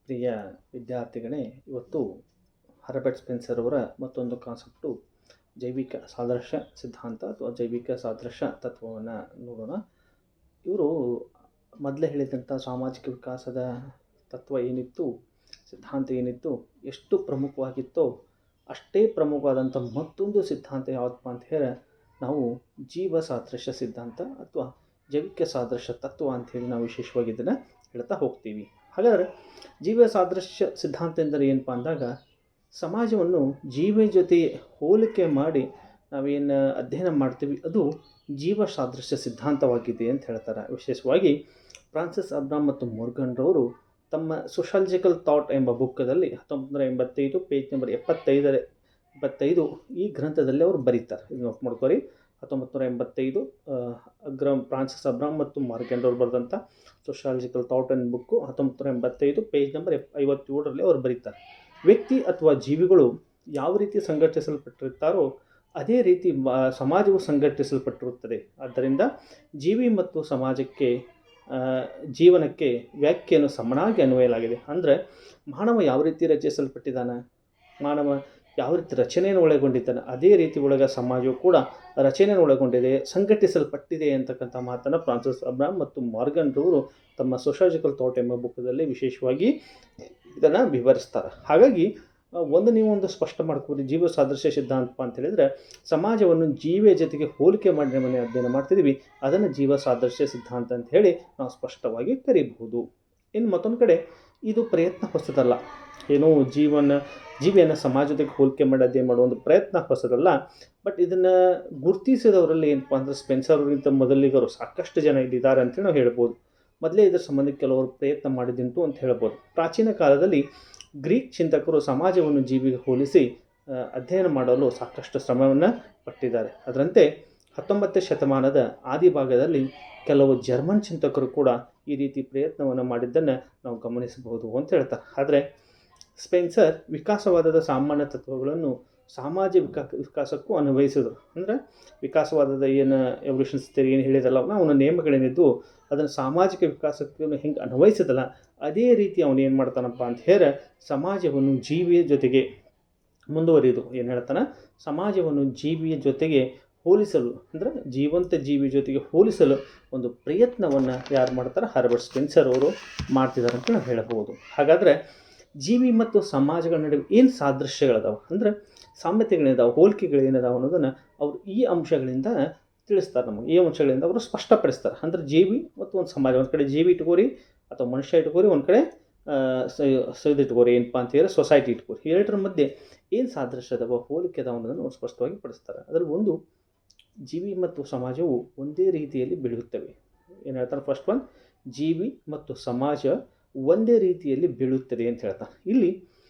ಪ್ರಿಯ ವಿದ್ಯಾರ್ಥಿಗಳೇ, ಇವತ್ತು Herbert Spencer ಅವರ ಮತ್ತೊಂದು ಕಾನ್ಸೆಪ್ಟು ಜೈವಿಕ ಸಾದೃಶ್ಯ ಸಿದ್ಧಾಂತ ಅಥವಾ ಜೈವಿಕ ಸಾದೃಶ್ಯ ತತ್ವವನ್ನು ನೋಡೋಣ. ಇವರು ಮೊದಲೇ ಹೇಳಿದಂಥ ಸಾಮಾಜಿಕ ವಿಕಾಸದ ತತ್ವ ಏನಿತ್ತು, ಸಿದ್ಧಾಂತ ಏನಿತ್ತು, ಎಷ್ಟು ಪ್ರಮುಖವಾಗಿತ್ತೋ ಅಷ್ಟೇ ಪ್ರಮುಖವಾದಂಥ ಮತ್ತೊಂದು ಸಿದ್ಧಾಂತ ಯಾವುದಪ್ಪ ಅಂತ ಹೇಳಿ ನಾವು ಜೀವ ಸಾದೃಶ್ಯ ಸಿದ್ಧಾಂತ ಅಥವಾ ಜೈವಿಕ ಸಾದೃಶ್ಯ ತತ್ವ ಅಂಥೇಳಿ ನಾವು ವಿಶೇಷವಾಗಿ ಇದನ್ನು ಹೇಳ್ತಾ ಹೋಗ್ತೀವಿ. ಹಾಗಾದರೆ ಜೀವ ಸಾದೃಶ್ಯ ಸಿದ್ಧಾಂತ ಎಂದರೆ ಏನಪ್ಪ ಅಂದಾಗ, ಸಮಾಜವನ್ನು ಜೀವ ಜೊತೆ ಹೋಲಿಕೆ ಮಾಡಿ ನಾವೇನು ಅಧ್ಯಯನ ಮಾಡ್ತೀವಿ ಅದು ಜೀವ ಸಾದೃಶ್ಯ ಸಿದ್ಧಾಂತವಾಗಿದೆ ಅಂತ ಹೇಳ್ತಾರೆ. ವಿಶೇಷವಾಗಿ ಫ್ರಾನ್ಸಿಸ್ ಅಬ್ರಾಮ್ ಮತ್ತು ಮೊರ್ಗನ್ರವರು ತಮ್ಮ ಸೋಷಾಲಜಿಕಲ್ ಥಾಟ್ ಎಂಬ ಬುಕ್ಕದಲ್ಲಿ 1985 ಪೇಜ್ ನಂಬರ್ 75 ಈ ಗ್ರಂಥದಲ್ಲಿ ಅವರು ಬರೀತಾರೆ. ಇದು ನೋಟ್ ಮಾಡ್ಕೊರಿ. 1985 ಫ್ರಾನ್ಸಿಸ್ ಅಬ್ರಾಮ್ ಮತ್ತು ಮಾರ್ಗನ್ರವ್ರು ಬರೆದಂಥ sociological thought and book 1985 page number 57ರಲ್ಲಿ ಅವರು ಬರೀತಾರೆ. ವ್ಯಕ್ತಿ ಅಥವಾ ಜೀವಿಗಳು ಯಾವ ರೀತಿ ಸಂಘಟಿಸಲ್ಪಟ್ಟಿರ್ತಾರೋ ಅದೇ ರೀತಿ ಸಮಾಜವು ಸಂಘಟಿಸಲ್ಪಟ್ಟಿರುತ್ತದೆ. ಆದ್ದರಿಂದ ಜೀವಿ ಮತ್ತು ಸಮಾಜಕ್ಕೆ ಜೀವನಕ್ಕೆ ವ್ಯಾಖ್ಯೆಯನ್ನು ಸಮನಾಗಿ ಅನ್ವಯಲಾಗಿದೆ. ಅಂದರೆ ಮಾನವ ಯಾವ ರೀತಿ ರಚಿಸಲ್ಪಟ್ಟಿದ್ದಾನೆ, ಮಾನವ ಯಾವ ರೀತಿ ರಚನೆಯನ್ನು ಒಳಗೊಂಡಿದ್ದಾನೆ, ಅದೇ ರೀತಿ ಒಳಗೆ ಸಮಾಜವು ಕೂಡ ರಚನೆಯನ್ನು ಒಳಗೊಂಡಿದೆ, ಸಂಘಟಿಸಲ್ಪಟ್ಟಿದೆ ಅಂತಕ್ಕಂಥ ಮಾತನ್ನು ಫ್ರಾನ್ಸಿಸ್ ಅಬ್ರಾಮ್ ಮತ್ತು ಮಾರ್ಗನ್ರವರು ತಮ್ಮ ಸೋಷಾಲಜಿಕಲ್ ಥಾಟ್ ಎಂಬ ಬುಕ್ಕದಲ್ಲಿ ವಿಶೇಷವಾಗಿ ಇದನ್ನು ವಿವರಿಸ್ತಾರೆ. ಹಾಗಾಗಿ ನೀವು ಸ್ಪಷ್ಟ ಮಾಡ್ಕೊಡಿ. ಜೀವ ಸಾದೃಶ್ಯ ಸಿದ್ಧಾಂತ ಅಂತ ಹೇಳಿದರೆ ಸಮಾಜವನ್ನು ಜೀವಿಯ ಜೊತೆಗೆ ಹೋಲಿಕೆ ಮಾಡಿ ಮನೆ ಅಧ್ಯಯನ ಮಾಡ್ತಿದ್ದೀವಿ, ಅದನ್ನು ಜೀವ ಸಾದೃಶ್ಯ ಸಿದ್ಧಾಂತ ಅಂತ ಹೇಳಿ ನಾವು ಸ್ಪಷ್ಟವಾಗಿ ಕರೀಬಹುದು. ಇನ್ನು ಮತ್ತೊಂದು ಕಡೆ ಇದು ಪ್ರಯತ್ನ ಹೊಸದಲ್ಲ. ಏನೋ ಜೀವಿಯನ್ನು ಸಮಾಜದಕ್ಕೆ ಹೋಲಿಕೆ ಮಾಡಿ ಅಧ್ಯಯನ ಮಾಡುವ ಒಂದು ಪ್ರಯತ್ನ ಹೊಸದಲ್ಲ. ಬಟ್ ಇದನ್ನು ಗುರುತಿಸಿದವರಲ್ಲಿ ಏನಪ್ಪ ಅಂದರೆ ಸ್ಪೆನ್ಸರ್ ಅವರಿಗಿಂತ ಮೊದಲಿಗರು ಸಾಕಷ್ಟು ಜನ ಇದ್ದಾರೆ ಅಂತೇಳಿ ನಾವು ಹೇಳ್ಬೋದು. ಮೊದಲೇ ಇದರ ಸಂಬಂಧಕ್ಕೆ ಕೆಲವರು ಪ್ರಯತ್ನ ಮಾಡಿದ್ದುಂಟು ಅಂತ ಹೇಳ್ಬೋದು. ಪ್ರಾಚೀನ ಕಾಲದಲ್ಲಿ ಗ್ರೀಕ್ ಚಿಂತಕರು ಸಮಾಜವನ್ನು ಜೀವಿಗೆ ಹೋಲಿಸಿ ಅಧ್ಯಯನ ಮಾಡಲು ಸಾಕಷ್ಟು ಶ್ರಮವನ್ನು ಪಟ್ಟಿದ್ದಾರೆ. ಅದರಂತೆ 19ನೇ ಶತಮಾನದ ಆದಿಭಾಗದಲ್ಲಿ ಕೆಲವು ಜರ್ಮನ್ ಚಿಂತಕರು ಕೂಡ ಈ ರೀತಿ ಪ್ರಯತ್ನವನ್ನು ಮಾಡಿದ್ದನ್ನು ನಾವು ಗಮನಿಸಬಹುದು ಅಂತ ಹೇಳ್ತಾರೆ. ಆದರೆ ಸ್ಪೆನ್ಸರ್ ವಿಕಾಸವಾದದ ಸಾಮಾನ್ಯ ತತ್ವಗಳನ್ನು ಸಾಮಾಜಿಕ ವಿಕಾಸಕ್ಕೂ ಅನ್ವಯಿಸಿದರು. ಅಂದರೆ ವಿಕಾಸವಾದದ ಏನು ಎವಲ್ಯೂಷನ್ಸ್ ಥಿಯರಿ ಏನು ಹೇಳಿದಲ್ಲ, ಅವನ ನಿಯಮಗಳೇನಿದ್ದು ಅದನ್ನು ಸಾಮಾಜಿಕ ವಿಕಾಸಕ್ಕೆ ಹೆಂಗೆ ಅನ್ವಯಿಸಿದಲ್ಲ ಅದೇ ರೀತಿ ಅವನು ಏನು ಮಾಡ್ತಾನಪ್ಪ ಅಂತ ಹೇಳಿ ಸಮಾಜವನ್ನು ಜೀವಿಯ ಜೊತೆಗೆ ಮುಂದುವರಿದು ಏನು ಹೇಳ್ತಾನೆ, ಸಮಾಜವನ್ನು ಜೀವಿಯ ಜೊತೆಗೆ ಹೋಲಿಸಲು, ಅಂದರೆ ಜೀವಂತ ಜೀವಿ ಜೊತೆಗೆ ಹೋಲಿಸಲು ಒಂದು ಪ್ರಯತ್ನವನ್ನು ಯಾರು ಮಾಡ್ತಾರೆ, ಹರ್ಬರ್ಟ್ ಸ್ಪೆನ್ಸರ್ ಅವರು ಮಾಡ್ತಿದ್ದಾರೆ ಅಂತ ನಾವು ಹೇಳಬಹುದು. ಹಾಗಾದರೆ ಜೀವಿ ಮತ್ತು ಸಮಾಜಗಳ ನಡುವೆ ಏನು ಸಾದೃಶ್ಯಗಳಿದಾವೆ, ಅಂದರೆ ಸಾಮ್ಯತೆಗಳಿದಾವೆ, ಹೋಲಿಕೆಗಳೇನಿದಾವೆ ಅನ್ನೋದನ್ನು ಅವರು ಈ ಅಂಶಗಳಿಂದ ತಿಳಿಸ್ತಾರೆ. ನಮಗೆ ಈ ಅಂಶಗಳಿಂದ ಅವರು ಸ್ಪಷ್ಟಪಡಿಸ್ತಾರೆ. ಅಂದರೆ ಜೀವಿ ಮತ್ತು ಒಂದು ಸಮಾಜ, ಒಂದು ಕಡೆ ಜೀವಿ ಇಟ್ಕೋರಿ ಅಥವಾ ಮನುಷ್ಯ ಇಟ್ಕೋರಿ, ಒಂದು ಕಡೆ ಇಟ್ಕೋರಿ, ಏನಪ್ಪ ಅಂತ ಹೇಳಿದ್ರೆ ಸೊಸೈಟಿ ಇಟ್ಕೋರಿ. ಎರಡರ ಮಧ್ಯೆ ಏನು ಸಾದೃಶ್ಯ ಅದಾವ, ಹೋಲಿಕೆ ಅದಾವ ಅನ್ನೋದನ್ನು ಅವ್ರು ಸ್ಪಷ್ಟವಾಗಿ ಪಡಿಸ್ತಾರೆ. ಅದರಲ್ಲಿ ಒಂದು, ಜೀವಿ ಮತ್ತು ಸಮಾಜವು ಒಂದೇ ರೀತಿಯಲ್ಲಿ ಬೆಳೆಯುತ್ತವೆ. ಏನು ಹೇಳ್ತಾರೆ, ಫಸ್ಟ್ ಒನ್, ಜೀವಿ ಮತ್ತು ಸಮಾಜ ಒಂದೇ ರೀತಿಯಲ್ಲಿ ಬೆಳೆಯುತ್ತದೆ ಅಂತ ಹೇಳ್ತಾರೆ. ಇಲ್ಲಿ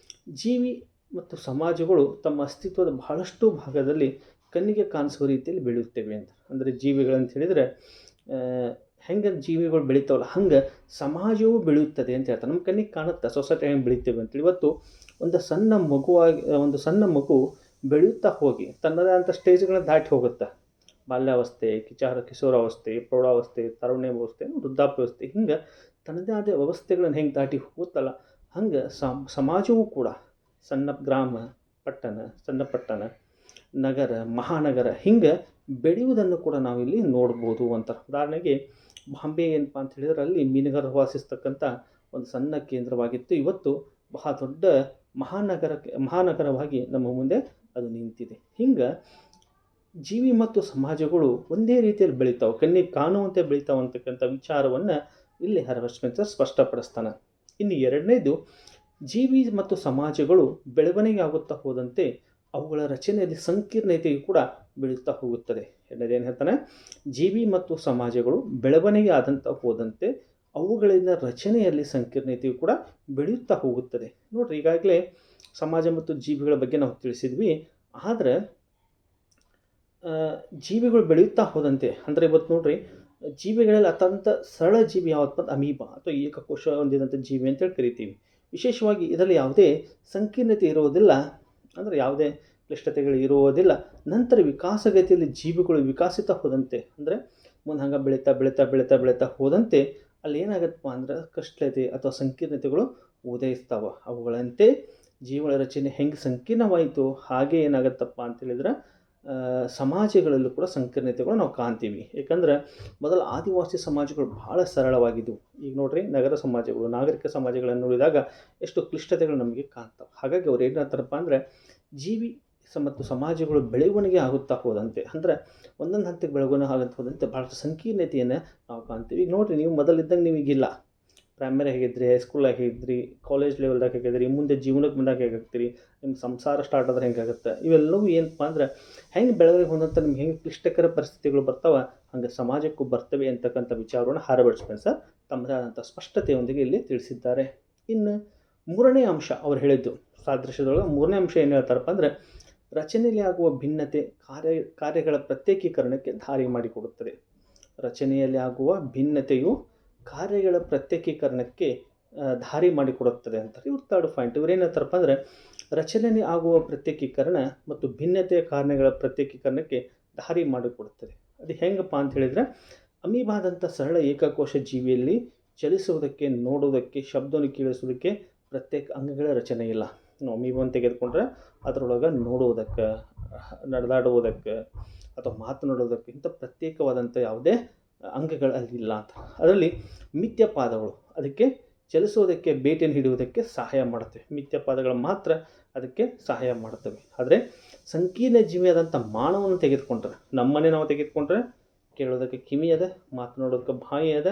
ಜೀವಿ ಮತ್ತು ಸಮಾಜಗಳು ತಮ್ಮ ಅಸ್ತಿತ್ವದ ಬಹಳಷ್ಟು ಭಾಗದಲ್ಲಿ ಕಣ್ಣಿಗೆ ಕಾಣಿಸುವ ರೀತಿಯಲ್ಲಿ ಬೆಳೆಯುತ್ತವೆ ಅಂತ. ಅಂದರೆ ಜೀವಿಗಳಂತ ಹೇಳಿದರೆ ಹೆಂಗೆ ಜೀವಿಗಳು ಬೆಳೀತಾವಲ್ಲ ಹಂಗೆ ಸಮಾಜವೂ ಬೆಳೆಯುತ್ತದೆ ಅಂತ ಹೇಳ್ತಾರೆ. ನಮ್ಮ ಕಣ್ಣಿಗೆ ಕಾಣುತ್ತೆ ಸೊಸೈಟಿ ಹೆಂಗೆ ಬೆಳೀತೇವೆ ಅಂತೇಳಿ. ಇವತ್ತು ಒಂದು ಸಣ್ಣ ಮಗು ಬೆಳೆಯುತ್ತಾ ಹೋಗಿ ತನ್ನದೇ ಅಂಥ ಸ್ಟೇಜ್ಗಳನ್ನ ದಾಟಿ ಹೋಗುತ್ತೆ. ಬಾಲ್ಯಾವಸ್ಥೆ, ಕಿಶೋರಾವಸ್ಥೆ, ಪ್ರೌಢಾವಸ್ಥೆ, ತರುಣಾವಸ್ಥೆ, ವೃದ್ಧಾಪ್ಯಾವಸ್ಥೆ, ಹಿಂಗೆ ತನ್ನದೇ ಆದ ವ್ಯವಸ್ಥೆಗಳನ್ನು ಹೆಂಗೆ ದಾಟಿ ಹೋಗುತ್ತಲ್ಲ ಹಂಗೆ ಸಮಾಜವೂ ಕೂಡ ಸಣ್ಣ ಗ್ರಾಮ, ಸಣ್ಣ ಪಟ್ಟಣ, ನಗರ, ಮಹಾನಗರ ಹಿಂಗೆ ಬೆಳೆಯುವುದನ್ನು ಕೂಡ ನಾವಿಲ್ಲಿ ನೋಡ್ಬೋದು ಅಂತ. ಉದಾಹರಣೆಗೆ ಬಾಂಬೆ ಏನಪ್ಪ ಅಂತ ಹೇಳಿದ್ರೆ ಅಲ್ಲಿ ಮೀನುಗಾರರು ವಾಸಿಸ್ತಕ್ಕಂಥ ಒಂದು ಸಣ್ಣ ಕೇಂದ್ರವಾಗಿತ್ತು. ಇವತ್ತು ಬಹಳ ದೊಡ್ಡ ಮಹಾನಗರವಾಗಿ ನಮ್ಮ ಮುಂದೆ ಅದು ನಿಂತಿದೆ. ಹಿಂಗೆ ಜೀವಿ ಮತ್ತು ಸಮಾಜಗಳು ಒಂದೇ ರೀತಿಯಲ್ಲಿ ಬೆಳೀತಾವೆ, ಕಣ್ಣಿಗೆ ಕಾಣುವಂತೆ ಬೆಳೀತಾವೆ ಅಂತಕ್ಕಂಥ ವಿಚಾರವನ್ನು ಇಲ್ಲಿ ಹರ್ಬರ್ಟ್ ಸ್ಪೆನ್ಸರ್ ಸ್ಪಷ್ಟಪಡಿಸ್ತಾನೆ. ಇನ್ನು ಎರಡನೇದು, ಜೀವಿ ಮತ್ತು ಸಮಾಜಗಳು ಬೆಳವಣಿಗೆ ಆಗುತ್ತಾ ಹೋದಂತೆ ಅವುಗಳ ರಚನೆಯಲ್ಲಿ ಸಂಕೀರ್ಣತೆಯು ಕೂಡ ಬೆಳೆಯುತ್ತಾ ಹೋಗುತ್ತದೆ. ಎರಡನೇದೇನು ಹೇಳ್ತಾನೆ, ಜೀವಿ ಮತ್ತು ಸಮಾಜಗಳು ಬೆಳವಣಿಗೆ ಆದಂಥ ಹೋದಂತೆ ಅವುಗಳಿಂದ ರಚನೆಯಲ್ಲಿ ಸಂಕೀರ್ಣತೆಯು ಕೂಡ ಬೆಳೆಯುತ್ತಾ ಹೋಗುತ್ತದೆ. ನೋಡ್ರಿ, ಈಗಾಗಲೇ ಸಮಾಜ ಮತ್ತು ಜೀವಿಗಳ ಬಗ್ಗೆ ನಾವು ತಿಳಿಸಿದ್ವಿ. ಆದರೆ ಜೀವಿಗಳು ಬೆಳೆಯುತ್ತಾ ಹೋದಂತೆ, ಅಂದರೆ ಇವತ್ತು ನೋಡ್ರಿ, ಜೀವಿಗಳಲ್ಲಿ ಅತ್ಯಂತ ಸರಳ ಜೀವಿ ಯಾವತ್ತಪ್ಪ, ಅಮೀಬಾ ಅಥವಾ ಏಕಕೋಶ ಹೊಂದಿದಂಥ ಜೀವಿ ಅಂತೇಳಿ ಕರಿತೀವಿ. ವಿಶೇಷವಾಗಿ ಇದರಲ್ಲಿ ಯಾವುದೇ ಸಂಕೀರ್ಣತೆ ಇರುವುದಿಲ್ಲ, ಅಂದರೆ ಯಾವುದೇ ಕ್ಲಿಷ್ಟತೆಗಳು ಇರುವುದಿಲ್ಲ. ನಂತರ ವಿಕಾಸಗತಿಯಲ್ಲಿ ಜೀವಿಗಳು ವಿಕಸಿತ ಹೋದಂತೆ, ಅಂದರೆ ಮುಂದೆ ಹಂಗೆ ಬೆಳೀತಾ ಹೋದಂತೆ ಅಲ್ಲಿ ಏನಾಗತ್ತಪ್ಪ ಅಂದ್ರೆ ಕಷ್ಟತೆ ಅಥವಾ ಸಂಕೀರ್ಣತೆಗಳು ಉದಯಿಸ್ತಾವೆ. ಅವುಗಳಂತೆ ಜೀವನ ರಚನೆ ಹೆಂಗೆ ಸಂಕೀರ್ಣವಾಯಿತು ಹಾಗೆ ಏನಾಗುತ್ತಪ್ಪ ಅಂತೇಳಿದ್ರೆ ಸಮಾಜಗಳಲ್ಲೂ ಕೂಡ ಸಂಕೀರ್ಣತೆಗಳು ನಾವು ಕಾಣ್ತೀವಿ. ಏಕೆಂದ್ರೆ ಮೊದಲು ಆದಿವಾಸಿ ಸಮಾಜಗಳು ಭಾಳ ಸರಳವಾಗಿದ್ದವು. ಈಗ ನೋಡ್ರಿ ನಗರ ಸಮಾಜಗಳು, ನಾಗರಿಕ ಸಮಾಜಗಳನ್ನು ನೋಡಿದಾಗ ಎಷ್ಟು ಕ್ಲಿಷ್ಟತೆಗಳು ನಮಗೆ ಕಾಣ್ತಾವೆ. ಹಾಗಾಗಿ ಅವ್ರು ಏನು ಹೇಳ್ತಾರಪ್ಪ ಅಂದರೆ ಜೀವಿ ಮತ್ತು ಸಮಾಜಗಳು ಬೆಳವಣಿಗೆ ಆಗುತ್ತಾ ಹೋದಂತೆ, ಅಂದರೆ ಒಂದೊಂದು ಹಂತಕ್ಕೆ ಬೆಳವಣಿಗೆ ಆಗುತ್ತಾ ಹೋದಂತೆ ಭಾಳಷ್ಟು ಸಂಕೀರ್ಣತೆಯನ್ನು ನಾವು ಕಾಣ್ತೀವಿ. ಈಗ ನೋಡಿರಿ, ನೀವು ಮೊದಲಿದ್ದಂಗೆ ನಿಮಗಿಲ್ಲ. ಪ್ರೈಮರಿ ಹೇಗಿದ್ರಿ, ಹೈಸ್ಕೂಲಾಗ ಹೇಗಿದ್ರಿ, ಕಾಲೇಜ್ ಲೆವೆಲ್ದಾಗ ಹೇಗಿದ್ರಿ, ಮುಂದೆ ಜೀವನಕ್ಕೆ ಬಂದಾಗ ಹೇಗಾಗ್ತೀರಿ, ನಿಮ್ಮ ಸಂಸಾರ ಸ್ಟಾರ್ಟ್ ಆದ್ರೆ ಹೆಂಗಾಗುತ್ತೆ, ಇವೆಲ್ಲವೂ ಏನಪ್ಪ ಅಂದ್ರೆ ಹೆಂಗೆ ಬೆಳವಣಿಗೆ ಹೊಂದಂತ ನಿಮ್ಗೆ ಹೆಂಗೆ ಕ್ಲಿಷ್ಟಕರ ಪರಿಸ್ಥಿತಿಗಳು ಬರ್ತಾವೆ ಹಂಗೆ ಸಮಾಜಕ್ಕೂ ಬರ್ತವೆ ಅಂತಕ್ಕಂಥ ವಿಚಾರವನ್ನು ಹಾರ್ಬರ್ಟ್ ಸ್ಪೆನ್ಸರ್ ತಮ್ಮದೇ ಆದಂಥ ಸ್ಪಷ್ಟತೆಯೊಂದಿಗೆ ಇಲ್ಲಿ ತಿಳಿಸಿದ್ದಾರೆ. ಇನ್ನು ಮೂರನೇ ಅಂಶ ಅವ್ರು ಹೇಳಿದ್ದು ಸಾದೃಶ್ಯದೊಳಗೆ ಮೂರನೇ ಅಂಶ ಏನು ಹೇಳ್ತಾರಪ್ಪ ಅಂದರೆ ರಚನೆಯಲ್ಲಿ ಆಗುವ ಭಿನ್ನತೆ ಕಾರ್ಯಗಳ ಪ್ರತ್ಯೇಕೀಕರಣಕ್ಕೆ ದಾರಿ ಮಾಡಿಕೊಡುತ್ತದೆ. ರಚನೆಯಲ್ಲಿ ಆಗುವ ಭಿನ್ನತೆಯು ಕಾರ್ಯಗಳ ಪ್ರತ್ಯೇಕೀಕರಣಕ್ಕೆ ದಾರಿ ಮಾಡಿಕೊಡುತ್ತದೆ ಅಂತಾರೆ. ಇವ್ರು ಥರ್ಡ್ ಪಾಯಿಂಟ್. ಇವ್ರು ಏನು ಹೇಳ್ತಾರಪ್ಪ ಅಂದರೆ ರಚನೆಯಲ್ಲಿ ಆಗುವ ಪ್ರತ್ಯೇಕೀಕರಣ ಮತ್ತು ಭಿನ್ನತೆಯ ಕಾರಣಗಳ ಪ್ರತ್ಯೇಕೀಕರಣಕ್ಕೆ ದಾರಿ ಮಾಡಿಕೊಡುತ್ತದೆ. ಅದು ಹೆಂಗಪ್ಪ ಅಂತ ಹೇಳಿದರೆ, ಅಮೀಬಾದಂಥ ಸರಳ ಏಕಕೋಶ ಜೀವಿಯಲ್ಲಿ ಚಲಿಸುವುದಕ್ಕೆ, ನೋಡುವುದಕ್ಕೆ, ಶಬ್ದವನ್ನು ಕೇಳಿಸುವುದಕ್ಕೆ ಪ್ರತ್ಯೇಕ ಅಂಗಗಳ ರಚನೆ ಇಲ್ಲ. ನಾವು ಅಮೀಬವನ್ನು ತೆಗೆದುಕೊಂಡ್ರೆ ಅದರೊಳಗೆ ನೋಡುವುದಕ್ಕೆ, ನಡೆದಾಡುವುದಕ್ಕೆ ಅಥವಾ ಮಾತನಾಡುವುದಕ್ಕೆ ಇಂಥ ಪ್ರತ್ಯೇಕವಾದಂಥ ಯಾವುದೇ ಅಂಗಗಳು ಅಲ್ಲಿಲ್ಲ ಅಂತ. ಅದರಲ್ಲಿ ಮಿಥ್ಯಪಾದಗಳು ಅದಕ್ಕೆ ಚಲಿಸುವುದಕ್ಕೆ, ಬೇಟೆಯನ್ನು ಹಿಡಿಯುವುದಕ್ಕೆ ಸಹಾಯ ಮಾಡುತ್ತವೆ. ಮಿಥ್ಯಪಾದಗಳು ಮಾತ್ರ ಅದಕ್ಕೆ ಸಹಾಯ ಮಾಡುತ್ತವೆ. ಆದರೆ ಸಂಕೀರ್ಣ ಜೀವಿಯಾದಂಥ ಮಾನವವನ್ನು ತೆಗೆದುಕೊಂಡ್ರೆ, ನಮ್ಮನ್ನೇ ನಾವು ತೆಗೆದುಕೊಂಡ್ರೆ ಕೇಳೋದಕ್ಕೆ ಕಿವಿ ಅದ, ಮಾತನಾಡೋದಕ್ಕೆ ಬಾಯಿ ಅದ,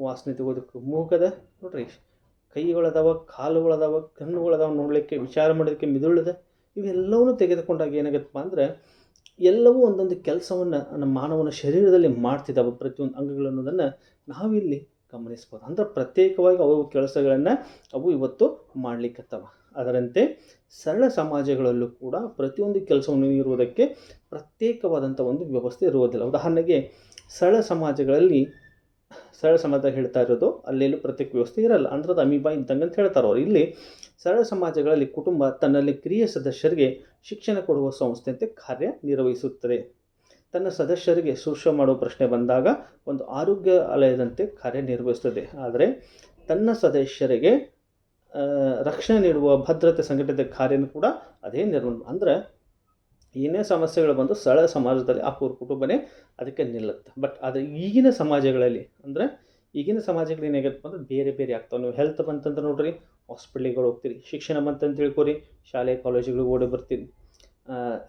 ವಾಸನೆ ತಗೋದಕ್ಕೆ ಮೂಗದ, ನೋಡ್ರಿ ಕೈಗಳದಾವ, ಕಾಲುಗಳದಾವ, ಕಣ್ಣುಗಳದಾವ, ನೋಡಲಿಕ್ಕೆ ವಿಚಾರ ಮಾಡೋದಕ್ಕೆ ಮಿದುಳಿದೆ. ಇವೆಲ್ಲವನ್ನೂ ತೆಗೆದುಕೊಂಡಾಗ ಏನಾಗುತ್ತಪ್ಪ ಅಂದರೆ ಎಲ್ಲವೂ ಒಂದೊಂದು ಕೆಲಸವನ್ನು ನಮ್ಮ ಮಾನವನ ಶರೀರದಲ್ಲಿ ಮಾಡ್ತಿದ್ದಾವೆ, ಪ್ರತಿಯೊಂದು ಅಂಗಗಳು ಅನ್ನೋದನ್ನು ನಾವಿಲ್ಲಿ ಗಮನಿಸ್ಬೋದು. ಅಂದ್ರೆ ಪ್ರತ್ಯೇಕವಾಗಿ ಅವು ಕೆಲಸಗಳನ್ನು ಅವು ಇವತ್ತು ಮಾಡಲಿಕ್ಕತ್ತವ. ಅದರಂತೆ ಸರಳ ಸಮಾಜಗಳಲ್ಲೂ ಕೂಡ ಪ್ರತಿಯೊಂದು ಕೆಲಸವನ್ನು ಇರುವುದಕ್ಕೆ ಪ್ರತ್ಯೇಕವಾದಂಥ ಒಂದು ವ್ಯವಸ್ಥೆ ಇರುವುದಿಲ್ಲ. ಉದಾಹರಣೆಗೆ ಸರಳ ಸಮಾಜ ಹೇಳ್ತಾ ಇರೋದು ಅಲ್ಲೆಲ್ಲೂ ಪ್ರತ್ಯೇಕ ವ್ಯವಸ್ಥೆ ಇರಲ್ಲ, ಅಂದ್ರೆ ಅದು ಅಮೀಬಾ ಇದ್ದಂಗೆ ಅಂತ ಹೇಳ್ತಾರೆ ಅವರು. ಇಲ್ಲಿ ಸರಳ ಸಮಾಜಗಳಲ್ಲಿ ಕುಟುಂಬ ತನ್ನಲ್ಲಿ ಕಿರಿಯ ಸದಸ್ಯರಿಗೆ ಶಿಕ್ಷಣ ಕೊಡುವ ಸಂಸ್ಥೆಯಂತೆ ಕಾರ್ಯನಿರ್ವಹಿಸುತ್ತದೆ. ತನ್ನ ಸದಸ್ಯರಿಗೆ ಶುಶ್ರೂಷೆ ಮಾಡುವ ಪ್ರಶ್ನೆ ಬಂದಾಗ ಒಂದು ಆರೋಗ್ಯಾಲಯದಂತೆ ಕಾರ್ಯನಿರ್ವಹಿಸುತ್ತದೆ. ಆದರೆ ತನ್ನ ಸದಸ್ಯರಿಗೆ ರಕ್ಷಣೆ ನೀಡುವ ಭದ್ರತೆ ಸಂಘಟಿತ ಕಾರ್ಯನೂ ಕೂಡ ಅದೇ ನಿರ್ವಹಣೆ. ಅಂದರೆ ಏನೇ ಸಮಸ್ಯೆಗಳು ಬಂದು ಸರಳ ಸಮಾಜದಲ್ಲಿ ಆ ಕುಟುಂಬನೇ ಅದಕ್ಕೆ ನಿಲ್ಲುತ್ತೆ. ಬಟ್ ಆದರೆ ಈಗಿನ ಸಮಾಜಗಳಲ್ಲಿ ಏನಾಗತ್ತಪ್ಪ ಅಂದ್ರೆ ಬೇರೆ ಬೇರೆ ಆಗ್ತಾವೆ. ನೀವು ಹೆಲ್ತ್ ಬಂತಂದ್ರೆ ನೋಡ್ರಿ, ಹಾಸ್ಪಿಟ್ಲಿಗಳು ಹೋಗ್ತೀರಿ, ಶಿಕ್ಷಣ ಬಂತಂತ ತಿಳ್ಕೊರಿ, ಶಾಲೆ ಕಾಲೇಜುಗಳಿಗೆ ಓಡಿ ಬರ್ತೀರಿ,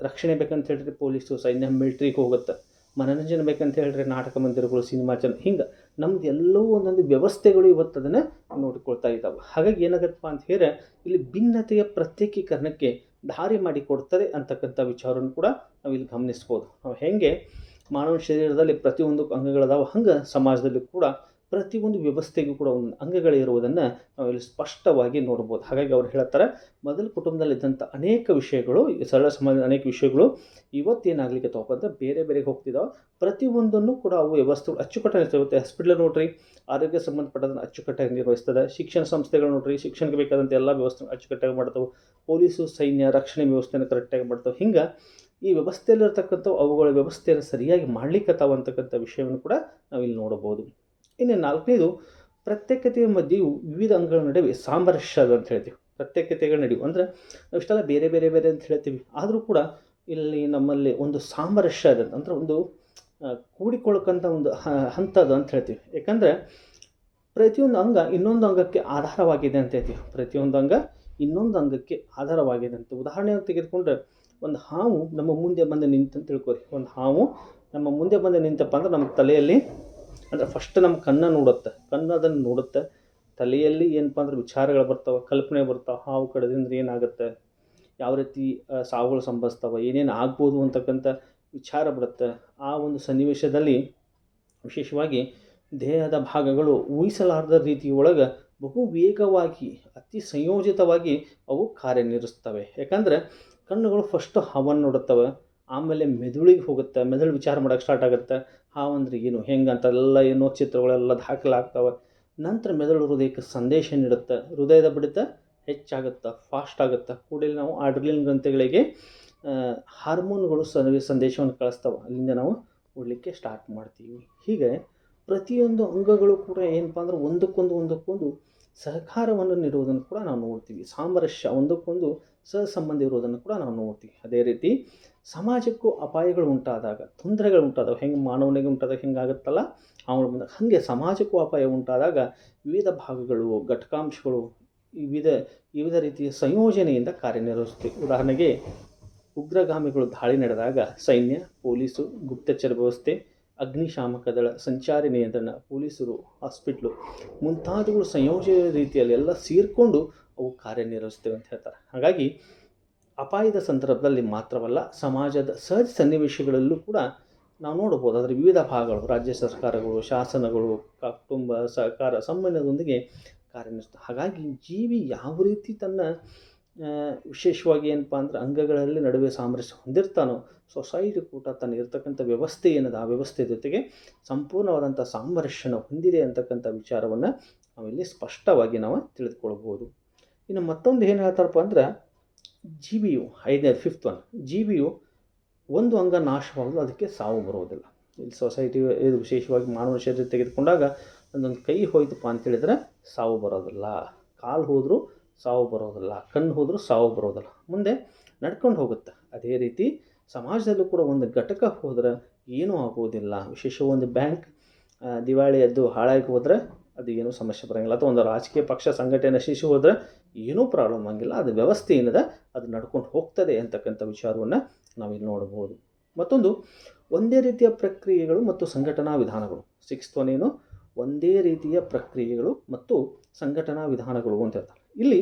ರಕ್ಷಣೆ ಬೇಕಂತ ಹೇಳಿದ್ರೆ ಪೊಲೀಸು, ಸೈನ್ಯ, ಮಿಲ್ಟ್ರಿಗೆ ಹೋಗುತ್ತೆ, ಮನೋರಂಜನೆ ಬೇಕಂತ ಹೇಳಿದ್ರೆ ನಾಟಕ ಮಂದಿರಗಳು, ಸಿನಿಮಾ ಚಾನಲ್, ಹಿಂಗೆ ನಮ್ದು ಎಲ್ಲವೂ ಒಂದೊಂದು ವ್ಯವಸ್ಥೆಗಳು ಇವತ್ತು ಅದನ್ನು ನೋಡಿಕೊಳ್ತಾ ಇದ್ದಾವೆ. ಹಾಗಾಗಿ ಏನಾಗತ್ತಪ್ಪ ಅಂತ ಹೇಳಿದ್ರೆ ಇಲ್ಲಿ ಭಿನ್ನತೆಯ ಪ್ರತ್ಯೇಕೀಕರಣಕ್ಕೆ ದಾರಿ ಮಾಡಿಕೊಡ್ತದೆ ಅಂತಕ್ಕಂಥ ವಿಚಾರವನ್ನು ಕೂಡ ನಾವು ಇಲ್ಲಿ ಗಮನಿಸ್ಬೋದು. ನಾವು ಹೇಗೆ ಮಾನವ ಶರೀರದಲ್ಲಿ ಪ್ರತಿಯೊಂದು ಅಂಗಗಳದಾವ, ಹಂಗೆ ಸಮಾಜದಲ್ಲಿ ಕೂಡ ಪ್ರತಿಯೊಂದು ವ್ಯವಸ್ಥೆಗೂ ಕೂಡ ಒಂದು ಅಂಗಗಳಿರುವುದನ್ನು ನಾವು ಇಲ್ಲಿ ಸ್ಪಷ್ಟವಾಗಿ ನೋಡ್ಬೋದು. ಹಾಗಾಗಿ ಅವ್ರು ಹೇಳ್ತಾರೆ, ಮೊದಲ ಕುಟುಂಬದಲ್ಲಿದ್ದಂಥ ಅನೇಕ ವಿಷಯಗಳು, ಸರಳ ಸಮಾಜದ ಅನೇಕ ವಿಷಯಗಳು ಇವತ್ತೇನಾಗಲಿಕ್ಕೆ ತಗೋಪ ಅಂದರೆ ಬೇರೆ ಬೇರೆಗೆ ಹೋಗ್ತಿದ್ದಾವೆ. ಪ್ರತಿಯೊಂದನ್ನು ಕೂಡ ಅವು ವ್ಯವಸ್ಥೆಗಳು ಅಚ್ಚುಕಟ್ಟಾಗಿ ಇರುತ್ತೆ. ಹಾಸ್ಪಿಟ್ಲ್ ನೋಡ್ರಿ, ಆರೋಗ್ಯ ಸಂಬಂಧಪಟ್ಟದನ್ನು ಅಚ್ಚುಕಟ್ಟಾಗಿ ನಿರ್ವಹಿಸ್ತದೆ. ಶಿಕ್ಷಣ ಸಂಸ್ಥೆಗಳು ನೋಡ್ರಿ, ಶಿಕ್ಷಣಕ್ಕೆ ಬೇಕಾದಂಥ ಎಲ್ಲ ವ್ಯವಸ್ಥೆ ಅಚ್ಚುಕಟ್ಟಾಗಿ ಮಾಡ್ತಾವೆ. ಪೊಲೀಸು, ಸೈನ್ಯ, ರಕ್ಷಣೆ ವ್ಯವಸ್ಥೆಯನ್ನು ಕರೆಕ್ಟಾಗಿ ಮಾಡ್ತಾವೆ. ಹಿಂಗೆ ಈ ವ್ಯವಸ್ಥೆಯಲ್ಲಿರ್ತಕ್ಕಂಥ ಅವುಗಳ ವ್ಯವಸ್ಥೆಯನ್ನು ಸರಿಯಾಗಿ ಮಾಡಲಿಕ್ಕತ್ತಾವ ಅಂತಕ್ಕಂಥ ವಿಷಯವನ್ನು ಕೂಡ ನಾವಿಲ್ಲಿ ನೋಡಬಹುದು. ಇನ್ನು ನಾಲ್ಕನೇದು, ಪ್ರತ್ಯೇಕತೆಯ ಮಧ್ಯೆಯೂ ವಿವಿಧ ಅಂಗಗಳ ನಡುವೆ ಸಾಮರಸ್ಯ ಅಂತ ಹೇಳ್ತೀವಿ. ಪ್ರತ್ಯೇಕತೆಗಳ ನಡುವೆ ಅಂದರೆ ನಾವು ಇಷ್ಟೆಲ್ಲ ಬೇರೆ ಬೇರೆ ಬೇರೆ ಅಂತ ಹೇಳ್ತೀವಿ, ಆದರೂ ಕೂಡ ಇಲ್ಲಿ ನಮ್ಮಲ್ಲಿ ಒಂದು ಸಾಮರಸ್ಯ ಇದೆ, ಅಂದರೆ ಒಂದು ಕೂಡಿಕೊಳ್ಳಕ್ಕಂಥ ಒಂದು ಹಂತ ಅದು ಅಂತ ಹೇಳ್ತೀವಿ. ಯಾಕಂದರೆ ಪ್ರತಿಯೊಂದು ಅಂಗ ಇನ್ನೊಂದು ಅಂಗಕ್ಕೆ ಆಧಾರವಾಗಿದೆ ಅಂತ ಹೇಳ್ತೀವಿ. ಪ್ರತಿಯೊಂದು ಅಂಗ ಇನ್ನೊಂದು ಅಂಗಕ್ಕೆ ಆಧಾರವಾಗಿದೆ ಅಂತ. ಉದಾಹರಣೆಯನ್ನು ತೆಗೆದುಕೊಂಡ್ರೆ, ಒಂದು ಹಾವು ನಮ್ಮ ಮುಂದೆ ಬಂದು ನಿಂತಂತ ತಿಳ್ಕೊರಿ. ಒಂದು ಹಾವು ನಮ್ಮ ಮುಂದೆ ಬಂದು ನಿಂತಪ್ಪ ಅಂದ್ರೆ ನಮ್ಮ ತಲೆಯಲ್ಲಿ, ಅಂದರೆ ಫಸ್ಟ್ ನಮ್ಮ ಕಣ್ಣು ಅದನ್ನು ನೋಡುತ್ತೆ. ತಲೆಯಲ್ಲಿ ಏನಪ್ಪ ಅಂದ್ರೆ ವಿಚಾರಗಳು ಬರ್ತಾವೆ, ಕಲ್ಪನೆ ಬರ್ತಾವೆ. ಹಾವು ಕಡಿದ್ರೆ ಏನಾಗುತ್ತೆ, ಯಾವ ರೀತಿ ಸಾವುಗಳು ಸಂಭವಿಸ್ತಾವೆ, ಏನೇನು ಆಗ್ಬೋದು ಅಂತಕ್ಕಂಥ ವಿಚಾರ ಬರುತ್ತೆ. ಆ ಒಂದು ಸನ್ನಿವೇಶದಲ್ಲಿ ವಿಶೇಷವಾಗಿ ದೇಹದ ಭಾಗಗಳು ಊಹಿಸಲಾರದ ರೀತಿಯೊಳಗೆ ಬಹು ವೇಗವಾಗಿ, ಅತಿ ಸಂಯೋಜಿತವಾಗಿ ಅವು ಕಾರ್ಯನಿರ್ವಹಿಸ್ತವೆ. ಯಾಕಂದರೆ ಕಣ್ಣುಗಳು ಫಸ್ಟು ಹಾವನ್ನು ನೋಡುತ್ತವೆ, ಆಮೇಲೆ ಮೆದುಳಿಗೆ ಹೋಗುತ್ತೆ, ಮೆದುಳು ವಿಚಾರ ಮಾಡೋಕ್ಕೆ ಸ್ಟಾರ್ಟ್ ಆಗುತ್ತೆ. ಹಾವಂದ್ರೆ ಏನು, ಹೆಂಗೆ ಅಂತೆಲ್ಲ ಏನೋ ಚಿತ್ರಗಳೆಲ್ಲ ದಾಖಲಾಗ್ತವೆ. ನಂತರ ಮೆದುಳು ಹೃದಯಕ್ಕೆ ಸಂದೇಶ ನೀಡುತ್ತೆ, ಹೃದಯದ ಬಡಿತ ಹೆಚ್ಚಾಗುತ್ತೆ, ಫಾಸ್ಟ್ ಆಗುತ್ತೆ. ಕೂಡಲೇ ನಾವು ಆಡ್ರಿನಲಿನ್ ಗ್ರಂಥಿಗಳಿಗೆ ಹಾರ್ಮೋನ್ಗಳು ಸಂದೇಶವನ್ನು ಕಳಿಸ್ತವೆ, ಅಲ್ಲಿಂದ ನಾವು ಓಡಲಿಕ್ಕೆ ಸ್ಟಾರ್ಟ್ ಮಾಡ್ತೀವಿ. ಹೀಗೆ ಪ್ರತಿಯೊಂದು ಅಂಗಗಳು ಕೂಡ ಏನಪ್ಪ ಅಂದ್ರೆ ಒಂದಕ್ಕೊಂದು ಸಹಕಾರವನ್ನು ನೀಡುವುದನ್ನು ಕೂಡ ನಾವು ನೋಡ್ತೀವಿ. ಸಾಮರಸ್ಯ, ಒಂದಕ್ಕೊಂದು ಸಹಸಂಬಂಧ ಇರುವುದನ್ನು ಕೂಡ ನಾವು ನೋಡ್ತೀವಿ. ಅದೇ ರೀತಿ ಸಮಾಜಕ್ಕೂ ಅಪಾಯಗಳು ಉಂಟಾದಾಗ, ತೊಂದರೆಗಳು ಉಂಟಾದಾಗ, ಹೆಂಗೆ ಮಾನವನಿಗೆ ಉಂಟಾದಾಗ ಹೆಂಗಾಗುತ್ತಲ್ಲ ಅವನು ಬಂದಾಗ, ಹಾಗೆ ಸಮಾಜಕ್ಕೂ ಅಪಾಯ ಉಂಟಾದಾಗ ವಿವಿಧ ಭಾಗಗಳು, ಘಟಕಾಂಶಗಳು ವಿವಿಧ ವಿವಿಧ ರೀತಿಯ ಸಂಯೋಜನೆಯಿಂದ ಕಾರ್ಯನಿರ್ವಹಿಸುತ್ತೆ. ಉದಾಹರಣೆಗೆ ಉಗ್ರಗಾಮಿಗಳು ದಾಳಿ ನಡೆದಾಗ ಸೈನ್ಯ, ಪೊಲೀಸು, ಗುಪ್ತಚರ ವ್ಯವಸ್ಥೆ, ಅಗ್ನಿಶಾಮಕ ದಳ, ಸಂಚಾರಿ ನಿಯಂತ್ರಣ, ಪೊಲೀಸರು, ಹಾಸ್ಪಿಟ್ಲು ಮುಂತಾದವುಗಳು ಸಂಯೋಜನೆ ರೀತಿಯಲ್ಲಿ ಎಲ್ಲ ಸೇರಿಕೊಂಡು ಅವು ಕಾರ್ಯನಿರ್ವಹಿಸ್ತವೆ ಅಂತ ಹೇಳ್ತಾರೆ. ಹಾಗಾಗಿ ಅಪಾಯದ ಸಂದರ್ಭದಲ್ಲಿ ಮಾತ್ರವಲ್ಲ, ಸಮಾಜದ ಸಹಜ ಸನ್ನಿವೇಶಗಳಲ್ಲೂ ಕೂಡ ನಾವು ನೋಡ್ಬೋದು. ಅದರ ವಿವಿಧ ಭಾಗಗಳು, ರಾಜ್ಯ ಸರ್ಕಾರಗಳು, ಶಾಸನಗಳು, ಕುಟುಂಬ ಸಹಕಾರ ಸಂಬಂಧದೊಂದಿಗೆ ಕಾರ್ಯನಿರ್ವಹಿಸ್ತವೆ. ಹಾಗಾಗಿ ಜೀವಿ ಯಾವ ರೀತಿ ತನ್ನ ವಿಶೇಷವಾಗಿ ಏನಪ್ಪ ಅಂದ್ರೆ ಅಂಗಗಳಲ್ಲಿ ನಡುವೆ ಸಾಮರಸ್ಯ ಹೊಂದಿರ್ತಾನೋ, ಸೊಸೈಟಿ ಕೂಡ ತನ್ನ ಇರ್ತಕ್ಕಂಥ ವ್ಯವಸ್ಥೆ ಏನದ ಆ ವ್ಯವಸ್ಥೆ ಜೊತೆಗೆ ಸಂಪೂರ್ಣವಾದಂಥ ಸಾಮರಸ್ಯನ ಹೊಂದಿದೆ ಅಂತಕ್ಕಂಥ ವಿಚಾರವನ್ನು ನಾವಿಲ್ಲಿ ಸ್ಪಷ್ಟವಾಗಿ ನಾವು ತಿಳಿದುಕೊಳ್ಬೋದು. ಇನ್ನು ಮತ್ತೊಂದು ಏನು ಹೇಳ್ತಾರಪ್ಪ ಅಂದ್ರೆ, ಜೀವಿಯು ಫಿಫ್ತ್ ಒನ್, ಜೀವಿಯು ಒಂದು ಅಂಗ ನಾಶವಾಗೋದು, ಅದಕ್ಕೆ ಸಾವು ಬರೋದಿಲ್ಲ. ಇಲ್ಲಿ ಸೊಸೈಟಿ ಇದು ವಿಶೇಷವಾಗಿ ಮಾನವ ಶರೀರ ತೆಗೆದುಕೊಂಡಾಗ ಒಂದೊಂದು ಕೈ ಹೋಯ್ತಪ್ಪ ಅಂತೇಳಿದ್ರೆ ಸಾವು ಬರೋದಿಲ್ಲ, ಕಾಲು ಹೋದರೂ ಸಾವು ಬರೋದಿಲ್ಲ, ಕಣ್ಣು ಹೋದರೂ ಸಾವು ಬರೋದಿಲ್ಲ, ಮುಂದೆ ನಡ್ಕೊಂಡು ಹೋಗುತ್ತೆ. ಅದೇ ರೀತಿ ಸಮಾಜದಲ್ಲೂ ಕೂಡ ಒಂದು ಘಟಕ ಹೋದ್ರೆ ಏನೂ ಆಗೋದಿಲ್ಲ. ವಿಶೇಷ ಒಂದು ಬ್ಯಾಂಕ್ ದಿವಾಳಿ ಎದ್ದು ಹಾಳಾಗಿ ಹೋದರೆ ಅದು ಏನೂ ಸಮಸ್ಯೆ ಬರೋಂಗಿಲ್ಲ, ಅಥವಾ ಒಂದು ರಾಜಕೀಯ ಪಕ್ಷ ಸಂಘಟನೆ ನಶಿಸಿ ಹೋದರೆ ಏನೂ ಪ್ರಾಬ್ಲಮ್ ಆಗಿಲ್ಲ. ಅದು ವ್ಯವಸ್ಥೆ ಏನಿದೆ ಅದು ನಡ್ಕೊಂಡು ಹೋಗ್ತದೆ ಅಂತಕ್ಕಂಥ ವಿಚಾರವನ್ನು ನಾವಿಲ್ಲಿ ನೋಡ್ಬೋದು. ಮತ್ತೊಂದು, ಒಂದೇ ರೀತಿಯ ಪ್ರಕ್ರಿಯೆಗಳು ಮತ್ತು ಸಂಘಟನಾ ವಿಧಾನಗಳು. ಸಿಕ್ಸ್ತ್ ಒನ್ ಏನು, ಒಂದೇ ರೀತಿಯ ಪ್ರಕ್ರಿಯೆಗಳು ಮತ್ತು ಸಂಘಟನಾ ವಿಧಾನಗಳು ಅಂತ ಹೇಳ್ತಾರೆ. ಇಲ್ಲಿ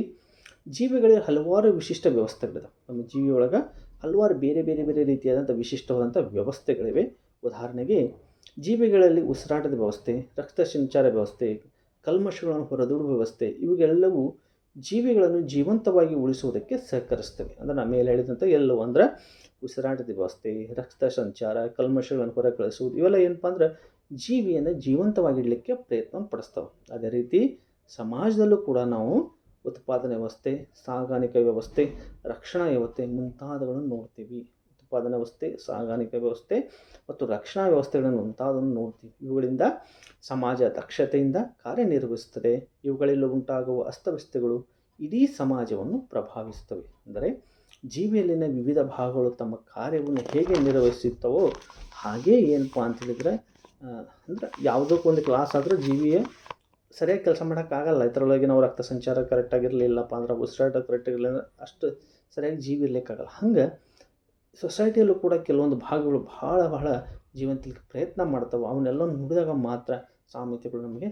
ಜೀವಿಗಳಿಗೆ ಹಲವಾರು ವಿಶಿಷ್ಟ ವ್ಯವಸ್ಥೆಗಳಿದೆ. ನಮ್ಮ ಜೀವಿಯೊಳಗೆ ಹಲವಾರು ಬೇರೆ ಬೇರೆ ಬೇರೆ ರೀತಿಯಾದಂಥ ವಿಶಿಷ್ಟವಾದಂಥ ವ್ಯವಸ್ಥೆಗಳಿವೆ. ಉದಾಹರಣೆಗೆ ಜೀವಿಗಳಲ್ಲಿ ಉಸಿರಾಟದ ವ್ಯವಸ್ಥೆ, ರಕ್ತ ಸಂಚಾರ ವ್ಯವಸ್ಥೆ, ಕಲ್ಮಶಗಳನ್ನು ಹೊರದೂಡುವ ವ್ಯವಸ್ಥೆ, ಇವುಗಳೆಲ್ಲವೂ ಜೀವಿಗಳನ್ನು ಜೀವಂತವಾಗಿ ಉಳಿಸುವುದಕ್ಕೆ ಸಹಕರಿಸ್ತವೆ. ಅಂದರೆ ನಾನು ಮೇಲೆ ಹೇಳಿದಂಥ ಎಲ್ಲವೂ ಅಂದರೆ ಉಸಿರಾಟದ ವ್ಯವಸ್ಥೆ, ರಕ್ತ ಸಂಚಾರ, ಕಲ್ಮಶಗಳನ್ನು ಹೊರ ಕಳಿಸುವುದು, ಇವೆಲ್ಲ ಏನಪ್ಪ ಅಂದ್ರೆ ಜೀವಿಯನ್ನು ಜೀವಂತವಾಗಿಡಲಿಕ್ಕೆ ಪ್ರಯತ್ನ ಪಡಿಸ್ತವೆ. ಅದೇ ರೀತಿ ಸಮಾಜದಲ್ಲೂ ಕೂಡ ನಾವು ಉತ್ಪಾದನೆ ವ್ಯವಸ್ಥೆ, ಸಾಗಾಣಿಕೆ ವ್ಯವಸ್ಥೆ, ರಕ್ಷಣಾ ವ್ಯವಸ್ಥೆ ಮುಂತಾದವುಗಳನ್ನು ನೋಡ್ತೀವಿ. ಉತ್ಪಾದನಾ ವ್ಯವಸ್ಥೆ, ಸಾಗಾಣಿಕೆ ವ್ಯವಸ್ಥೆ ಮತ್ತು ರಕ್ಷಣಾ ವ್ಯವಸ್ಥೆಗಳನ್ನು ಮುಂತಾದವನ್ನು ನೋಡ್ತೀವಿ. ಇವುಗಳಿಂದ ಸಮಾಜ ದಕ್ಷತೆಯಿಂದ ಕಾರ್ಯನಿರ್ವಹಿಸುತ್ತದೆ. ಇವುಗಳಲ್ಲಿ ಉಂಟಾಗುವ ಅಸ್ತವ್ಯಸ್ತಗಳು ಇಡೀ ಸಮಾಜವನ್ನು ಪ್ರಭಾವಿಸುತ್ತವೆ. ಅಂದರೆ ಜೀವಿಯಲ್ಲಿನ ವಿವಿಧ ಭಾಗಗಳು ತಮ್ಮ ಕಾರ್ಯವನ್ನು ಹೇಗೆ ನಿರ್ವಹಿಸುತ್ತವೋ ಹಾಗೇ ಏನಪ್ಪ ಅಂತ ಹೇಳಿದರೆ, ಅಂದರೆ ಯಾವುದಕ್ಕೊಂದು ಕ್ಲಾಸ್ ಆದರೂ ಜೀವಿಯೇ ಸರಿಯಾಗಿ ಕೆಲಸ ಮಾಡೋಕ್ಕಾಗಲ್ಲ. ಇದರೊಳಗೆ ನಾವು ರಕ್ತ ಸಂಚಾರ ಕರೆಕ್ಟಾಗಿರಲಿಲ್ಲಪ್ಪ ಅಂದ್ರೆ, ಉಸಿರಾಟ ಕರೆಕ್ಟಾಗಿರಲಿಲ್ಲ ಅಂದರೆ ಅಷ್ಟು ಸರಿಯಾಗಿ ಜೀವಿ ಇರಲಿಕ್ಕಾಗಲ್ಲ. ಹಂಗೆ ಸೊಸೈಟಿಯಲ್ಲೂ ಕೂಡ ಕೆಲವೊಂದು ಭಾಗಗಳು ಬಹಳ ಜೀವಂತಿಗೆ ಪ್ರಯತ್ನ ಮಾಡ್ತಾವೆ. ಅವನ್ನೆಲ್ಲ ನೋಡಿದಾಗ ಮಾತ್ರ ಸಾಮ್ಯತೆಗಳು ನಮಗೆ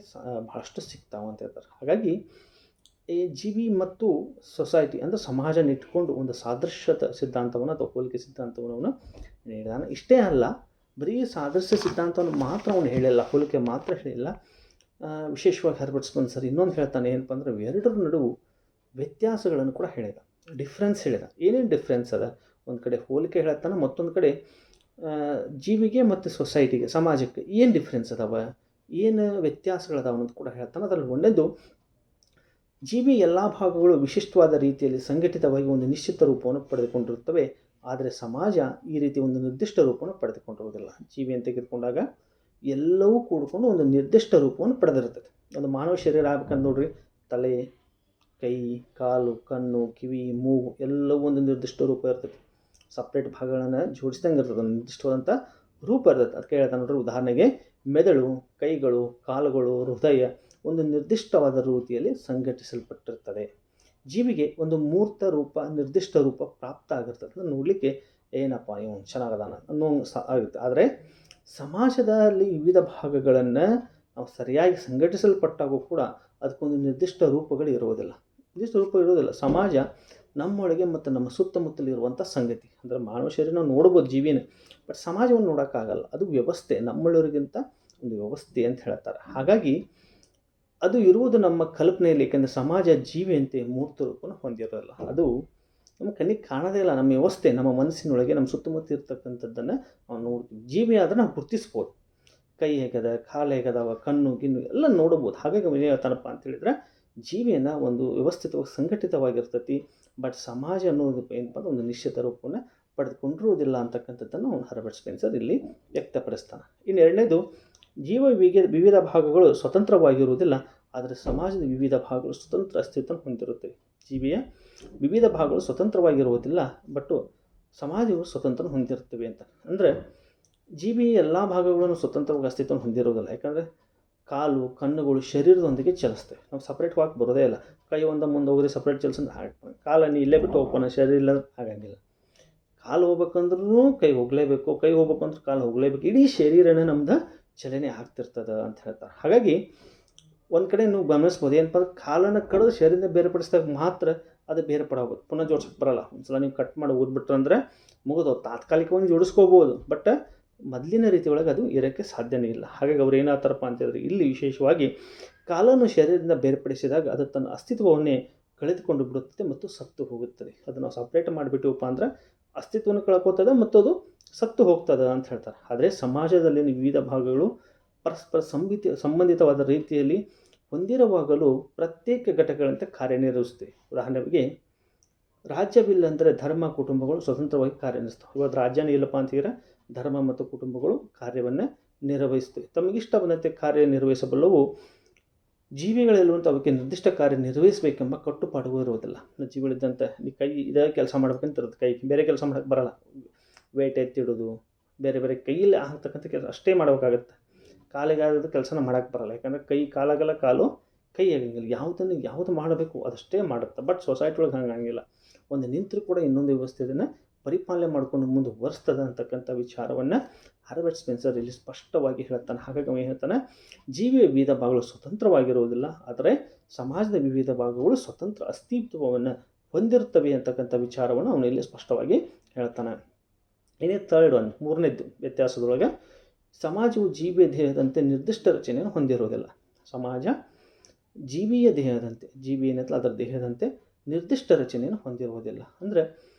ಬಹಳಷ್ಟು ಸಿಗ್ತಾವೆ ಅಂತ ಹೇಳ್ತಾರೆ. ಹಾಗಾಗಿ ಈ ಜೀವಿ ಮತ್ತು ಸೊಸೈಟಿ ಅಂದರೆ ಸಮಾಜನ ಇಟ್ಕೊಂಡು ಒಂದು ಸಾದೃಶ್ಯತ ಸಿದ್ಧಾಂತವನ್ನು ಅಥವಾ ಹೋಲಿಕೆ ಸಿದ್ಧಾಂತವನ್ನು ನೀಡಿದಾನೆ. ಇಷ್ಟೇ ಅಲ್ಲ, ಬರೀ ಸಾದೃಶ್ಯ ಸಿದ್ಧಾಂತವನ್ನು ಮಾತ್ರ ಅವನು ಹೇಳಿಲ್ಲ, ಹೋಲಿಕೆ ಮಾತ್ರ ಹೇಳಿಲ್ಲ. ವಿಶೇಷವಾಗಿ ಹರ್ಬರ್ಟ್ ಸ್ಪೆನ್ಸರ್ ಇನ್ನೊಂದು ಹೇಳ್ತಾನೆ, ಏನಪ್ಪ ಅಂದರೆ ಎರಡರ ನಡುವು ವ್ಯತ್ಯಾಸಗಳನ್ನು ಕೂಡ ಹೇಳಿದ, ಡಿಫ್ರೆನ್ಸ್ ಹೇಳಿದ. ಏನೇನು ಡಿಫ್ರೆನ್ಸ್ ಅದ? ಒಂದು ಕಡೆ ಹೋಲಿಕೆ ಹೇಳ್ತಾನೆ, ಮತ್ತೊಂದು ಕಡೆ ಜೀವಿಗೆ ಮತ್ತು ಸೊಸೈಟಿಗೆ, ಸಮಾಜಕ್ಕೆ ಏನು ಡಿಫ್ರೆನ್ಸ್ ಅದಾವ, ಏನು ವ್ಯತ್ಯಾಸಗಳದಾವ ಅನ್ನೋದು ಕೂಡ ಹೇಳ್ತಾನೆ. ಅದರಲ್ಲಿ ಒಂದೇದು, ಜೀವಿ ಎಲ್ಲ ಭಾಗಗಳು ವಿಶಿಷ್ಟವಾದ ರೀತಿಯಲ್ಲಿ ಸಂಘಟಿತವಾಗಿ ಒಂದು ನಿಶ್ಚಿತ ರೂಪವನ್ನು ಪಡೆದುಕೊಂಡಿರುತ್ತವೆ. ಆದರೆ ಸಮಾಜ ಈ ರೀತಿ ಒಂದು ನಿರ್ದಿಷ್ಟ ರೂಪವನ್ನು ಪಡೆದುಕೊಂಡಿರುವುದಿಲ್ಲ. ಜೀವಿ ಅಂತ ತೆಗೆದುಕೊಂಡಾಗ ಎಲ್ಲವೂ ಕೂಡಿಕೊಂಡು ಒಂದು ನಿರ್ದಿಷ್ಟ ರೂಪವನ್ನು ಪಡೆದಿರ್ತದೆ. ಒಂದು ಮಾನವ ಶರೀರ ಆಗ್ಬೇಕಂತ ನೋಡ್ರಿ, ತಲೆ, ಕೈ, ಕಾಲು, ಕಣ್ಣು, ಕಿವಿ, ಮೂಗು ಎಲ್ಲವೂ ಒಂದು ನಿರ್ದಿಷ್ಟ ರೂಪ ಇರ್ತದೆ. ಸಪ್ರೇಟ್ ಭಾಗಗಳನ್ನು ಜೋಡಿಸ್ದಂಗೆ ಇರ್ತದೆ, ಒಂದು ನಿರ್ದಿಷ್ಟವಾದಂಥ ರೂಪ ಇರ್ತದೆ. ಅದಕ್ಕೆ ಹೇಳ್ತಾನೆ ನೋಡ್ರಿ, ಉದಾಹರಣೆಗೆ ಮೆದುಳು, ಕೈಗಳು, ಕಾಲುಗಳು, ಹೃದಯ ಒಂದು ನಿರ್ದಿಷ್ಟವಾದ ರೀತಿಯಲ್ಲಿ ಸಂಘಟಿಸಲ್ಪಟ್ಟಿರ್ತದೆ. ಜೀವಿಗೆ ಒಂದು ಮೂರ್ತ ರೂಪ, ನಿರ್ದಿಷ್ಟ ರೂಪ ಪ್ರಾಪ್ತ ಆಗಿರ್ತದೆ. ನೋಡಲಿಕ್ಕೆ ಏನಪ್ಪ ಇವನು ಚೆನ್ನಾಗದಾನ ಅನ್ನೋ ಆಗುತ್ತೆ. ಆದರೆ ಸಮಾಜದಲ್ಲಿ ವಿವಿಧ ಭಾಗಗಳನ್ನು ನಾವು ಸರಿಯಾಗಿ ಸಂಘಟಿಸಲ್ಪಟ್ಟಾಗೂ ಕೂಡ ಅದಕ್ಕೊಂದು ನಿರ್ದಿಷ್ಟ ರೂಪಗಳು ಇರುವುದಿಲ್ಲ. ಸಮಾಜ ನಮ್ಮೊಳಗೆ ಮತ್ತು ನಮ್ಮ ಸುತ್ತಮುತ್ತಲಿರುವಂಥ ಸಂಗತಿ. ಅಂದರೆ ಮಾನವ ಶರೀರ ನಾವು ನೋಡ್ಬೋದು ಜೀವಿನ, ಬಟ್ ಸಮಾಜವನ್ನು ನೋಡೋಕ್ಕಾಗಲ್ಲ. ಅದು ವ್ಯವಸ್ಥೆ, ನಮ್ಮೊಳಗಿಂತ ಒಂದು ವ್ಯವಸ್ಥೆ ಅಂತ ಹೇಳ್ತಾರೆ. ಹಾಗಾಗಿ ಅದು ಇರುವುದು ನಮ್ಮ ಕಲ್ಪನೆಯಲ್ಲಿ. ಏಕೆಂದರೆ ಸಮಾಜ ಜೀವಿಯಂತೆ ಮೂರ್ತ ರೂಪವನ್ನು ಹೊಂದಿರೋಲ್ಲ. ಅದು ನಮ್ಮ ಕಣ್ಣಿಗೆ ಕಾಣೋದೇ ಇಲ್ಲ. ನಮ್ಮ ವ್ಯವಸ್ಥೆ, ನಮ್ಮ ಮನಸ್ಸಿನೊಳಗೆ ನಮ್ಮ ಸುತ್ತಮುತ್ತ ಇರ್ತಕ್ಕಂಥದ್ದನ್ನು ನಾವು ನೋಡ್ತೀವಿ. ಜೀವಿ ಆದರೆ ನಾವು ಗುರುತಿಸ್ಬೋದು. ಕೈ ಹೇಗದ, ಕಾಲು ಹೇಗದಾವ, ಕಣ್ಣು ಗಿಣ್ಣು ಎಲ್ಲ ನೋಡ್ಬೋದು. ಹಾಗಾಗಿ ಏನು ಹೇಳ್ತಾನಪ್ಪ ಅಂತೇಳಿದ್ರೆ, ಜೀವಿಯನ್ನು ಒಂದು ವ್ಯವಸ್ಥಿತವಾಗಿ ಸಂಘಟಿತವಾಗಿರ್ತೈತಿ, ಬಟ್ ಸಮಾಜ ಅನ್ನೋದು ಏನಪ್ಪ ಅಂದ್ರೆ ಒಂದು ನಿಶ್ಚಿತ ರೂಪವನ್ನು ಪಡೆದುಕೊಂಡಿರುವುದಿಲ್ಲ ಅಂತಕ್ಕಂಥದ್ದನ್ನು ಅವನು ಹರ್ಬರ್ಟ್ ಸ್ಪೆನ್ಸರ್ ಇಲ್ಲಿ ವ್ಯಕ್ತಪಡಿಸ್ತಾನೆ. ಇನ್ನು ಎರಡನೇದು, ವಿವಿಧ ಭಾಗಗಳು ಸ್ವತಂತ್ರವಾಗಿರುವುದಿಲ್ಲ, ಆದರೆ ಸಮಾಜದ ವಿವಿಧ ಭಾಗಗಳು ಸ್ವತಂತ್ರ ಅಸ್ತಿತ್ವ ಹೊಂದಿರುತ್ತವೆ. ಜೀವಿಯ ವಿವಿಧ ಭಾಗಗಳು ಸ್ವತಂತ್ರವಾಗಿರುವುದಿಲ್ಲ, ಬಟ್ ಸಮಾಜವು ಸ್ವತಂತ್ರ ಹೊಂದಿರುತ್ತವೆ ಅಂತ. ಅಂದರೆ ಜೀವಿ ಎಲ್ಲ ಭಾಗಗಳನ್ನು ಸ್ವತಂತ್ರವಾಗಿ ಅಸ್ತಿತ್ವ ಹೊಂದಿರುವುದಿಲ್ಲ. ಯಾಕಂದರೆ ಕಾಲು, ಕಣ್ಣುಗಳು ಶರೀರದೊಂದಿಗೆ ಚಲಿಸ್ತವೆ. ನಾವು ಸಪ್ರೇಟ್ ವಾಕ್ ಬರೋದೇ ಇಲ್ಲ. ಕೈ ಒಂದ ಮುಂದೆ ಹೋಗೋದೇ ಸಪ್ರೇಟ್ ಚಲಿಸಂದ್ರೆ ಹಾಗೆ ಕಾಲನ್ನು ಇಲ್ಲೇ ಬಿಟ್ಟು ಹೋಗ್ಬೋಣ, ಶರೀರ ಇಲ್ಲ ಆಗಂಗಿಲ್ಲ. ಕಾಲು ಹೋಗ್ಬೇಕಂದ್ರೂ ಕೈ ಹೋಗಲೇಬೇಕು, ಕೈ ಹೋಗ್ಬೇಕಂದ್ರೆ ಕಾಲು ಹೋಗಲೇಬೇಕು. ಇಡೀ ಶರೀರನೇ ನಮ್ದು ಚಲನೆ ಆಗ್ತಿರ್ತದೆ ಅಂತ ಹೇಳ್ತಾರೆ. ಹಾಗಾಗಿ ಒಂದು ಕಡೆ ನೀವು ಗಮನಿಸ್ಬೋದು, ಏನಪ್ಪ ಅಂದ್ರೆ ಕಾಲನ್ನು ಕಡಿದು ಶರೀರದಿಂದ ಬೇರ್ಪಡಿಸಿದಾಗ ಮಾತ್ರ ಅದು ಬೇರ್ಪಡಬಹುದು. ಪುನಃ ಜೋಡ್ಸೋಕ್ಕೆ ಬರೋಲ್ಲ. ಒಂದ್ಸಲ ನೀವು ಕಟ್ ಮಾಡಿ ಓದ್ಬಿಟ್ರೆ ಅಂದರೆ ಮುಗಿದು ತಾತ್ಕಾಲಿಕವಾಗಿ ಜೋಡಿಸ್ಕೋಬೋದು, ಬಟ್ ಮೊದಲಿನ ರೀತಿ ಒಳಗೆ ಅದು ಇರೋಕ್ಕೆ ಸಾಧ್ಯನೇ ಇಲ್ಲ. ಹಾಗಾಗಿ ಅವ್ರು ಏನಾಗ್ತಾರಪ್ಪ ಅಂತಂದರೆ, ಇಲ್ಲಿ ವಿಶೇಷವಾಗಿ ಕಾಲನ್ನು ಶರೀರದಿಂದ ಬೇರ್ಪಡಿಸಿದಾಗ ಅದು ತನ್ನ ಅಸ್ತಿತ್ವವನ್ನೇ ಕಳೆದುಕೊಂಡು ಬಿಡುತ್ತದೆ ಮತ್ತು ಸತ್ತು ಹೋಗುತ್ತದೆ. ಅದು ನಾವು ಸಪ್ರೇಟ್ ಮಾಡಿಬಿಟ್ಟಿವಪ್ಪ ಅಂದ್ರೆ ಅಸ್ತಿತ್ವವನ್ನು ಕಳ್ಕೋತದೆ ಮತ್ತು ಅದು ಸತ್ತು ಹೋಗ್ತದೆ ಅಂತ ಹೇಳ್ತಾರೆ. ಆದರೆ ಸಮಾಜದಲ್ಲಿನ ವಿವಿಧ ಭಾಗಗಳು ಪರಸ್ಪರ ಸಂಬಂಧಿತವಾದ ರೀತಿಯಲ್ಲಿ ಹೊಂದಿರುವಾಗಲೂ ಪ್ರತ್ಯೇಕ ಘಟಕಗಳಂತೆ ಕಾರ್ಯನಿರ್ವಹಿಸುತ್ತವೆ. ಉದಾಹರಣೆಗೆ ರಾಜ್ಯವಿಲ್ಲ ಅಂದರೆ ಧರ್ಮ, ಕುಟುಂಬಗಳು ಸ್ವತಂತ್ರವಾಗಿ ಕಾರ್ಯನಿರ್ವಹಿಸ್ತವೆ. ಇವತ್ತು ರಾಜ್ಯನೇ ಇಲ್ಲಪ್ಪ ಅಂತೀರ, ಧರ್ಮ ಮತ್ತು ಕುಟುಂಬಗಳು ಕಾರ್ಯವನ್ನು ನಿರ್ವಹಿಸ್ತವೆ. ತಮಗಿಷ್ಟ ಬಂದಂತೆ ಕಾರ್ಯನಿರ್ವಹಿಸಬಲ್ಲವು. ಜೀವಿಗಳೆಲ್ಲುವಂಥ ಅವಕ್ಕೆ ನಿರ್ದಿಷ್ಟ ಕಾರ್ಯ ನಿರ್ವಹಿಸಬೇಕೆಂಬ ಕಟ್ಟುಪಾಡುಗಳು ಇರುವುದಿಲ್ಲ. ಜೀವಿಗಳಿದ್ದಂತೆ ನೀ ಕೈ ಇದೇ ಕೆಲಸ ಮಾಡ್ಬೇಕಂತ ಇರುತ್ತೆ, ಕೈ ಬೇರೆ ಕೆಲಸ ಮಾಡೋಕ್ಕೆ ಬರೋಲ್ಲ. ವೇಟ್ ಎತ್ತಿಡೋದು, ಬೇರೆ ಬೇರೆ ಕೈಯಲ್ಲಿ ಆಗ್ತಕ್ಕಂಥ ಕೆಲಸ ಅಷ್ಟೇ ಮಾಡಬೇಕಾಗತ್ತೆ. ಕಾಲಿಗಾದ ಕೆಲಸನ ಮಾಡೋಕ್ಕೆ ಬರೋಲ್ಲ. ಯಾಕಂದರೆ ಕೈ ಕಾಲಾಗಲ್ಲ, ಕಾಲು ಕೈ ಆಗಂಗಿಲ್ಲ. ಯಾವುದು ಮಾಡಬೇಕು ಅದಷ್ಟೇ ಮಾಡುತ್ತೆ. ಬಟ್ ಸೊಸೈಟಿ ಒಳಗೆ ಹಂಗಂಗಿಲ್ಲ. ಒಂದು ನಿಂತರೂ ಕೂಡ ಇನ್ನೊಂದು ವ್ಯವಸ್ಥೆಯನ್ನು ಪರಿಪಾಲನೆ ಮಾಡಿಕೊಂಡು ಮುಂದುವರಿಸ್ತದೆ ಅಂತಕ್ಕಂಥ ವಿಚಾರವನ್ನು ಹರ್ಬರ್ಟ್ ಸ್ಪೆನ್ಸರ್ ಇಲ್ಲಿ ಸ್ಪಷ್ಟವಾಗಿ ಹೇಳ್ತಾನೆ. ಹಾಗಾಗಿ ಅವನು ಹೇಳ್ತಾನೆ, ಜೀವಿಯ ವಿವಿಧ ಭಾಗಗಳು ಸ್ವತಂತ್ರವಾಗಿರುವುದಿಲ್ಲ, ಆದರೆ ಸಮಾಜದ ವಿವಿಧ ಭಾಗಗಳು ಸ್ವತಂತ್ರ ಅಸ್ತಿತ್ವವನ್ನು ಹೊಂದಿರುತ್ತವೆ ಅಂತಕ್ಕಂಥ ವಿಚಾರವನ್ನು ಅವನು ಇಲ್ಲಿ ಸ್ಪಷ್ಟವಾಗಿ ಹೇಳ್ತಾನೆ. ಏನೇ ಥರ್ಡ್ ಒನ್, ಮೂರನೇದ್ದು ವ್ಯತ್ಯಾಸದೊಳಗೆ, ಸಮಾಜವು ಜೀವಿಯ ದೇಹದಂತೆ ನಿರ್ದಿಷ್ಟ ರಚನೆಯನ್ನು ಹೊಂದಿರುವುದಿಲ್ಲ. ಸಮಾಜ ಜೀವಿಯ ದೇಹದಂತೆ, ಜೀವಿ ಏನಂತಲ್ಲ ಅದರ ದೇಹದಂತೆ ನಿರ್ದಿಷ್ಟ ರಚನೆಯನ್ನು ಹೊಂದಿರುವುದಿಲ್ಲ. ಅಂದರೆ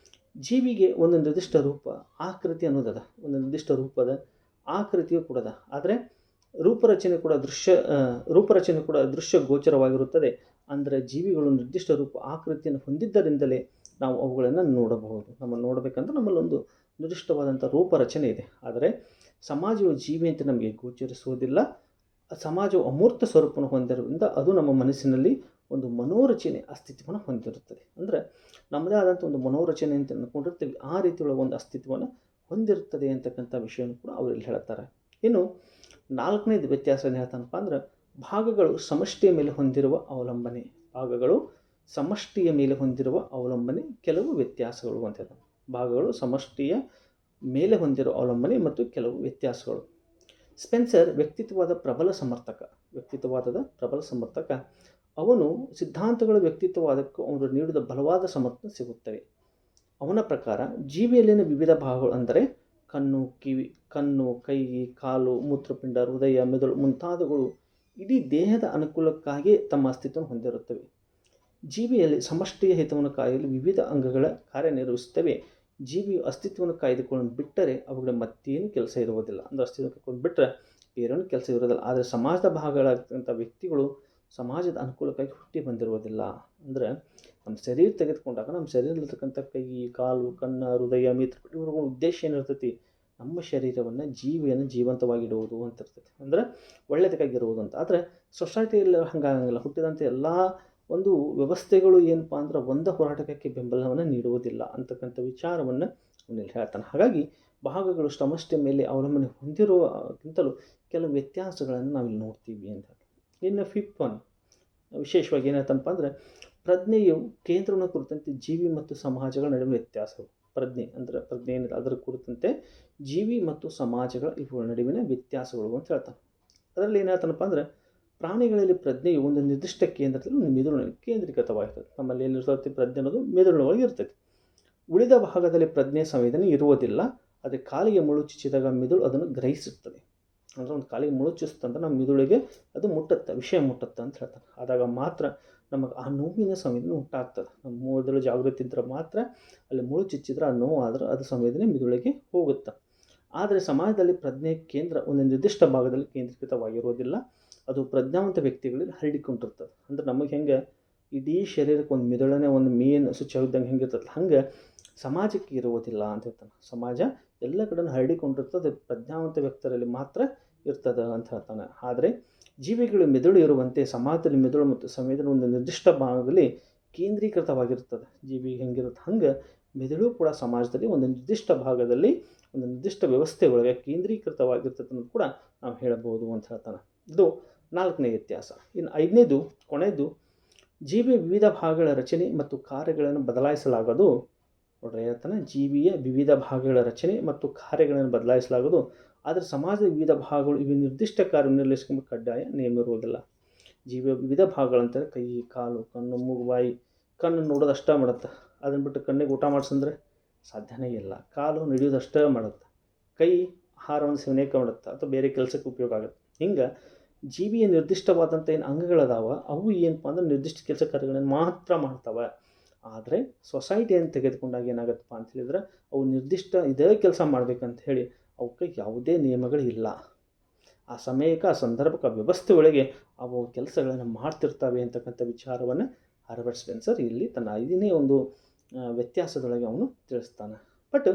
ಜೀವಿಗೆ ಒಂದು ನಿರ್ದಿಷ್ಟ ರೂಪ, ಆಕೃತಿ ಅನ್ನೋದದ, ಒಂದು ನಿರ್ದಿಷ್ಟ ರೂಪದ ಆಕೃತಿಯು ಕೂಡ ಅದ. ಆದರೆ ರೂಪರಚನೆ ಕೂಡ ದೃಶ್ಯ ಗೋಚರವಾಗಿರುತ್ತದೆ. ಅಂದರೆ ಜೀವಿಗಳು ನಿರ್ದಿಷ್ಟ ರೂಪ, ಆಕೃತಿಯನ್ನು ಹೊಂದಿದ್ದರಿಂದಲೇ ನಾವು ಅವುಗಳನ್ನು ನೋಡಬಹುದು. ನಮ್ಮನ್ನು ನೋಡಬೇಕಂದ್ರೆ ನಮ್ಮಲ್ಲೊಂದು ನಿರ್ದಿಷ್ಟವಾದಂಥ ರೂಪರಚನೆ ಇದೆ. ಆದರೆ ಸಮಾಜವು ಜೀವಿ ಅಂತ ನಮಗೆ ಗೋಚರಿಸುವುದಿಲ್ಲ. ಸಮಾಜವು ಅಮೂರ್ತ ಸ್ವರೂಪವನ್ನು ಹೊಂದಿರುವುದರಿಂದ ಅದು ನಮ್ಮ ಮನಸ್ಸಿನಲ್ಲಿ ಒಂದು ಮನೋರಚನೆ ಅಸ್ತಿತ್ವವನ್ನು ಹೊಂದಿರುತ್ತದೆ. ಅಂದರೆ ನಮ್ಮದೇ ಆದಂಥ ಒಂದು ಮನೋರಚನೆ ಅಂತ ಅಂದ್ಕೊಂಡಿರ್ತೀವಿ, ಆ ರೀತಿಯೊಳಗೆ ಒಂದು ಅಸ್ತಿತ್ವವನ್ನು ಹೊಂದಿರುತ್ತದೆ ಅಂತಕ್ಕಂಥ ವಿಷಯವನ್ನು ಕೂಡ ಅವರು ಇಲ್ಲಿ ಹೇಳ್ತಾರೆ. ಇನ್ನು ನಾಲ್ಕನೇದು ವ್ಯತ್ಯಾಸ ಏನು ಹೇಳ್ತಾನಪ್ಪ ಅಂದ್ರೆ, ಭಾಗಗಳು ಸಮಷ್ಟಿಯ ಮೇಲೆ ಹೊಂದಿರುವ ಅವಲಂಬನೆ. ಭಾಗಗಳು ಸಮಷ್ಟಿಯ ಮೇಲೆ ಹೊಂದಿರುವ ಅವಲಂಬನೆ, ಕೆಲವು ವ್ಯತ್ಯಾಸಗಳು ಅಂತ ಹೇಳ್ತಾನೆ. ಭಾಗಗಳು ಸಮಷ್ಟಿಯ ಮೇಲೆ ಹೊಂದಿರುವ ಅವಲಂಬನೆ ಮತ್ತು ಕೆಲವು ವ್ಯತ್ಯಾಸಗಳು. ಸ್ಪೆನ್ಸರ್ ವ್ಯಕ್ತಿತ್ವವಾದದ ಪ್ರಬಲ ಸಮರ್ಥಕ. ಅವನು ಸಿದ್ಧಾಂತಗಳ ವ್ಯಕ್ತಿತ್ವವಾದಕ್ಕೂ ಅವನು ನೀಡಿದ ಬಲವಾದ ಸಮರ್ಥನೆ ಸಿಗುತ್ತವೆ. ಅವನ ಪ್ರಕಾರ ಜೀವಿಯಲ್ಲಿನ ವಿವಿಧ ಭಾಗಗಳು ಅಂದರೆ ಕಣ್ಣು, ಕೈ, ಕಾಲು, ಮೂತ್ರಪಿಂಡ, ಹೃದಯ, ಮೆದುಳು ಮುಂತಾದವುಗಳು ಇಡೀ ದೇಹದ ಅನುಕೂಲಕ್ಕಾಗಿ ತಮ್ಮ ಅಸ್ತಿತ್ವವನ್ನು ಹೊಂದಿರುತ್ತವೆ. ಜೀವಿಯಲ್ಲಿ ಸಮಷ್ಟಿಯ ಹಿತವನ್ನು ಕಾಯಲು ವಿವಿಧ ಅಂಗಗಳ ಕಾರ್ಯನಿರ್ವಹಿಸುತ್ತವೆ. ಜೀವಿಯು ಅಸ್ತಿತ್ವವನ್ನು ಕಾಯ್ದುಕೊಂಡು ಬಿಟ್ಟರೆ ಅವುಗಳ ಮತ್ತೇನು ಕೆಲಸ ಇರುವುದಿಲ್ಲ. ಅಂದರೆ ಅಸ್ತಿತ್ವ ಕೈಕೊಂಡು ಬಿಟ್ಟರೆ ಬೇರೇನು ಕೆಲಸ ಇರೋದಿಲ್ಲ. ಆದರೆ ಸಮಾಜದ ಭಾಗಗಳಾಗ್ತಕ್ಕಂಥ ವ್ಯಕ್ತಿಗಳು ಸಮಾಜದ ಅನುಕೂಲಕ್ಕಾಗಿ ಹುಟ್ಟಿ ಬಂದಿರುವುದಿಲ್ಲ. ಅಂದರೆ ನಮ್ಮ ಶರೀರ ತೆಗೆದುಕೊಂಡಾಗ ನಮ್ಮ ಶರೀರದಲ್ಲಿರ್ತಕ್ಕಂಥ ಕೈ, ಕಾಲು, ಕಣ್ಣು, ಹೃದಯ, ಮಿತ್ರ ಇವ್ರಿಗೂ ಉದ್ದೇಶ ಏನಿರ್ತೈತಿ, ನಮ್ಮ ಶರೀರವನ್ನು ಜೀವಿಯನ್ನು ಜೀವಂತವಾಗಿಡುವುದು ಅಂತ ಇರ್ತೈತಿ. ಅಂದರೆ ಒಳ್ಳೆಯದಕ್ಕಾಗಿರುವುದು ಅಂತ. ಆದರೆ ಸೊಸೈಟಿಯಲ್ಲಿ ಹಂಗಾಗಂಗಿಲ್ಲ. ಹುಟ್ಟಿದಂಥ ಎಲ್ಲ ಒಂದು ವ್ಯವಸ್ಥೆಗಳು ಏನಪ್ಪ ಅಂದ್ರೆ ಒಂದೇ ಹೋರಾಟಕ್ಕೆ ಬೆಂಬಲವನ್ನು ನೀಡುವುದಿಲ್ಲ ಅಂತಕ್ಕಂಥ ವಿಚಾರವನ್ನು ಅವನಲ್ಲಿ ಹೇಳ್ತಾನೆ. ಹಾಗಾಗಿ ಭಾಗಗಳು ಸಮಷ್ಟಿಯ ಮೇಲೆ ಅವಲಂಬನೆ ಹೊಂದಿರುವಕ್ಕಿಂತಲೂ ಕೆಲವು ವ್ಯತ್ಯಾಸಗಳನ್ನು ನಾವಿಲ್ಲಿ ನೋಡ್ತೀವಿ ಅಂತ. ಇನ್ನು ಫಿಫ್ತ್ ಒನ್ ವಿಶೇಷವಾಗಿ ಏನಾಯ್ತಪ್ಪ ಅಂದರೆ, ಪ್ರಜ್ಞೆಯು ಕೇಂದ್ರವನ್ನು ಕುರಿತಂತೆ ಜೀವಿ ಮತ್ತು ಸಮಾಜಗಳ ನಡುವೆ ವ್ಯತ್ಯಾಸಗಳು. ಪ್ರಜ್ಞೆ ಏನಿದೆ ಅದರ ಕುರಿತಂತೆ ಜೀವಿ ಮತ್ತು ಸಮಾಜಗಳ ಇವುಗಳ ನಡುವಿನ ವ್ಯತ್ಯಾಸಗಳು ಅಂತ ಹೇಳ್ತಾನೆ. ಅದರಲ್ಲಿ ಏನಾಯ್ತನಪ್ಪ ಅಂದರೆ, ಪ್ರಾಣಿಗಳಲ್ಲಿ ಪ್ರಜ್ಞೆಯು ಒಂದು ನಿರ್ದಿಷ್ಟ ಕೇಂದ್ರದಲ್ಲಿ ಒಂದು ಮೆದುಳಿನಲ್ಲಿ ಕೇಂದ್ರೀಕೃತವಾಗಿರ್ತದೆ. ನಮ್ಮಲ್ಲಿ ಎಲ್ಲಿರ್ತದೆ ಪ್ರಜ್ಞೆ ಅನ್ನೋದು ಮೆದುಳಿನೊಳಗೆ ಇರ್ತದೆ. ಉಳಿದ ಭಾಗದಲ್ಲಿ ಪ್ರಜ್ಞೆ ಸಂವೇದನೆ ಇರುವುದಿಲ್ಲ. ಆದರೆ ಕಾಲಿಗೆ ಮುಳ್ಳು ಚುಚ್ಚಿದಾಗ ಮೆದುಳು ಅದನ್ನು ಗ್ರಹಿಸುತ್ತದೆ. ಅಂದರೆ ಒಂದು ಕಾಲಿಗೆ ಮುಳ್ಳು ಚುಚ್ಚಿತಂದ್ರೆ ನಮ್ಮ ಮೆದುಳಿಗೆ ಅದು ವಿಷಯ ಮುಟ್ಟುತ್ತೆ ಅಂತ ಹೇಳ್ತಾರೆ. ಆದಾಗ ಮಾತ್ರ ನಮಗೆ ಆ ನೋವಿನ ಸಂವೇದನೆ ಉಂಟಾಗ್ತದೆ. ನಮ್ಮ ಮೆದುಳು ಜಾಗೃತಿ ಇದ್ದರೆ ಮಾತ್ರ ಅಲ್ಲಿ ಮುಳ್ಳು ಚುಚ್ಚಿದ್ರೆ ಆ ನೋವು ಆದ್ರೆ ಅದು ಸಂವೇದನೆ ಮೆದುಳಿಗೆ ಹೋಗುತ್ತೆ. ಆದರೆ ಸಮಾಜದಲ್ಲಿ ಪ್ರಜ್ಞೆ ಕೇಂದ್ರ ಒಂದು ನಿರ್ದಿಷ್ಟ ಭಾಗದಲ್ಲಿ ಕೇಂದ್ರೀಕೃತವಾಗಿರುವುದಿಲ್ಲ. ಅದು ಪ್ರಜ್ಞಾವಂತ ವ್ಯಕ್ತಿಗಳಲ್ಲಿ ಹರಡಿಕೊಂಡಿರ್ತದೆ. ಅಂದರೆ ನಮಗೆ ಹೆಂಗೆ ಇಡೀ ಶರೀರಕ್ಕೆ ಒಂದು ಮೆದುಳನೇ ಒಂದು ಮೇನ್ ಸ್ವಿಚ್ ಆಗಿದ್ದಂಗೆ ಹೆಂಗಿರ್ತದೆ, ಹಂಗೆ ಸಮಾಜಕ್ಕೆ ಇರುವುದಿಲ್ಲ ಅಂತ ಹೇಳ್ತಾನೆ. ಸಮಾಜ ಎಲ್ಲ ಕಡೆ ಹರಡಿಕೊಂಡಿರ್ತದೆ, ಪ್ರಜ್ಞಾವಂತ ವ್ಯಕ್ತರಲ್ಲಿ ಮಾತ್ರ ಇರ್ತದೆ ಅಂತ ಹೇಳ್ತಾನೆ. ಆದರೆ ಜೀವಿಗಳು ಮೆದುಳು ಇರುವಂತೆ ಸಮಾಜದಲ್ಲಿ ಮೆದುಳು ಮತ್ತು ಸಂವೇದನೆ ಒಂದು ನಿರ್ದಿಷ್ಟ ಭಾಗದಲ್ಲಿ ಕೇಂದ್ರೀಕೃತವಾಗಿರ್ತದೆ. ಜೀವಿ ಹೆಂಗಿರುತ್ತೆ ಹಂಗೆ ಮೆದುಳು ಕೂಡ ಸಮಾಜದಲ್ಲಿ ಒಂದು ನಿರ್ದಿಷ್ಟ ಭಾಗದಲ್ಲಿ ಒಂದು ನಿರ್ದಿಷ್ಟ ವ್ಯವಸ್ಥೆ ಒಳಗೆ ಕೇಂದ್ರೀಕೃತವಾಗಿರ್ತದೆ ಅನ್ನೋದು ಕೂಡ ನಾವು ಹೇಳಬಹುದು ಅಂತ ಹೇಳ್ತಾನೆ. ಇದು 4ನೇ ವ್ಯತ್ಯಾಸ. ಇನ್ನು 5ನೇದು ಕೊನೆಯದು, ಜೀವಿಯ ವಿವಿಧ ಭಾಗಗಳ ರಚನೆ ಮತ್ತು ಕಾರ್ಯಗಳನ್ನು ಬದಲಾಯಿಸಲಾಗದು. ನೋಡ್ರಿ ಹೇಳ್ತಾನೆ, ಜೀವಿಯ ವಿವಿಧ ಭಾಗಗಳ ರಚನೆ ಮತ್ತು ಕಾರ್ಯಗಳನ್ನು ಬದಲಾಯಿಸಲಾಗದು. ಆದರೆ ಸಮಾಜದ ವಿವಿಧ ಭಾಗಗಳು ಇವು ನಿರ್ದಿಷ್ಟ ಕಾರ್ಯ ನಿರ್ವಹಿಸಿಕೊಂಡು ಕಡ್ಡಾಯ ನಿಯಮ ಇರುವುದಿಲ್ಲ. ಜೀವಿಯ ವಿವಿಧ ಭಾಗಗಳಂತಾರೆ ಕೈ, ಕಾಲು, ಕಣ್ಣು, ಮೂಗು, ಬಾಯಿ. ಕಣ್ಣು ನೋಡೋದು ಅಷ್ಟೇ ಮಾಡುತ್ತೆ, ಅದನ್ನು ಬಿಟ್ಟು ಕಣ್ಣಿಗೆ ಊಟ ಮಾಡಿಸಂದ್ರೆ ಸಾಧ್ಯನೇ ಇಲ್ಲ. ಕಾಲು ನಡೆಯೋದಷ್ಟೇ ಮಾಡುತ್ತೆ, ಕೈ ಆಹಾರವನ್ನು ಸೇವನೆಗೆ ಮಾಡುತ್ತೆ ಅಥವಾ ಬೇರೆ ಕೆಲಸಕ್ಕೆ ಉಪಯೋಗ ಆಗುತ್ತೆ. ಹಿಂಗೆ ಜೀವಿಯ ನಿರ್ದಿಷ್ಟವಾದಂಥ ಏನು ಅಂಗಗಳದಾವ ಅವು ಏನಪ್ಪ ಅಂದ್ರೆ ನಿರ್ದಿಷ್ಟ ಕೆಲಸ ಕಾರ್ಯಗಳನ್ನು ಮಾತ್ರ ಮಾಡ್ತವೆ. ಆದರೆ ಸೊಸೈಟಿಯನ್ನು ತೆಗೆದುಕೊಂಡಾಗ ಏನಾಗುತ್ತಪ್ಪ ಅಂತ ಹೇಳಿದ್ರೆ ಅವು ನಿರ್ದಿಷ್ಟ ಇದೇ ಕೆಲಸ ಮಾಡಬೇಕಂತ ಹೇಳಿ ಅವಕ್ಕೆ ಯಾವುದೇ ನಿಯಮಗಳಿಲ್ಲ. ಆ ಸಮಯಕ್ಕೆ, ಆ ಸಂದರ್ಭಕ್ಕೆ, ಆ ವ್ಯವಸ್ಥೆ ಒಳಗೆ ಅವು ಕೆಲಸಗಳನ್ನು ಮಾಡ್ತಿರ್ತವೆ ಅಂತಕ್ಕಂಥ ವಿಚಾರವನ್ನು ಹರ್ಬರ್ಟ್ ಸ್ಪೆನ್ಸರ್ ಇಲ್ಲಿ ತನ್ನ 5ನೇ ಒಂದು ವ್ಯತ್ಯಾಸದೊಳಗೆ ಅವನು ತಿಳಿಸ್ತಾನೆ. ಬಟ್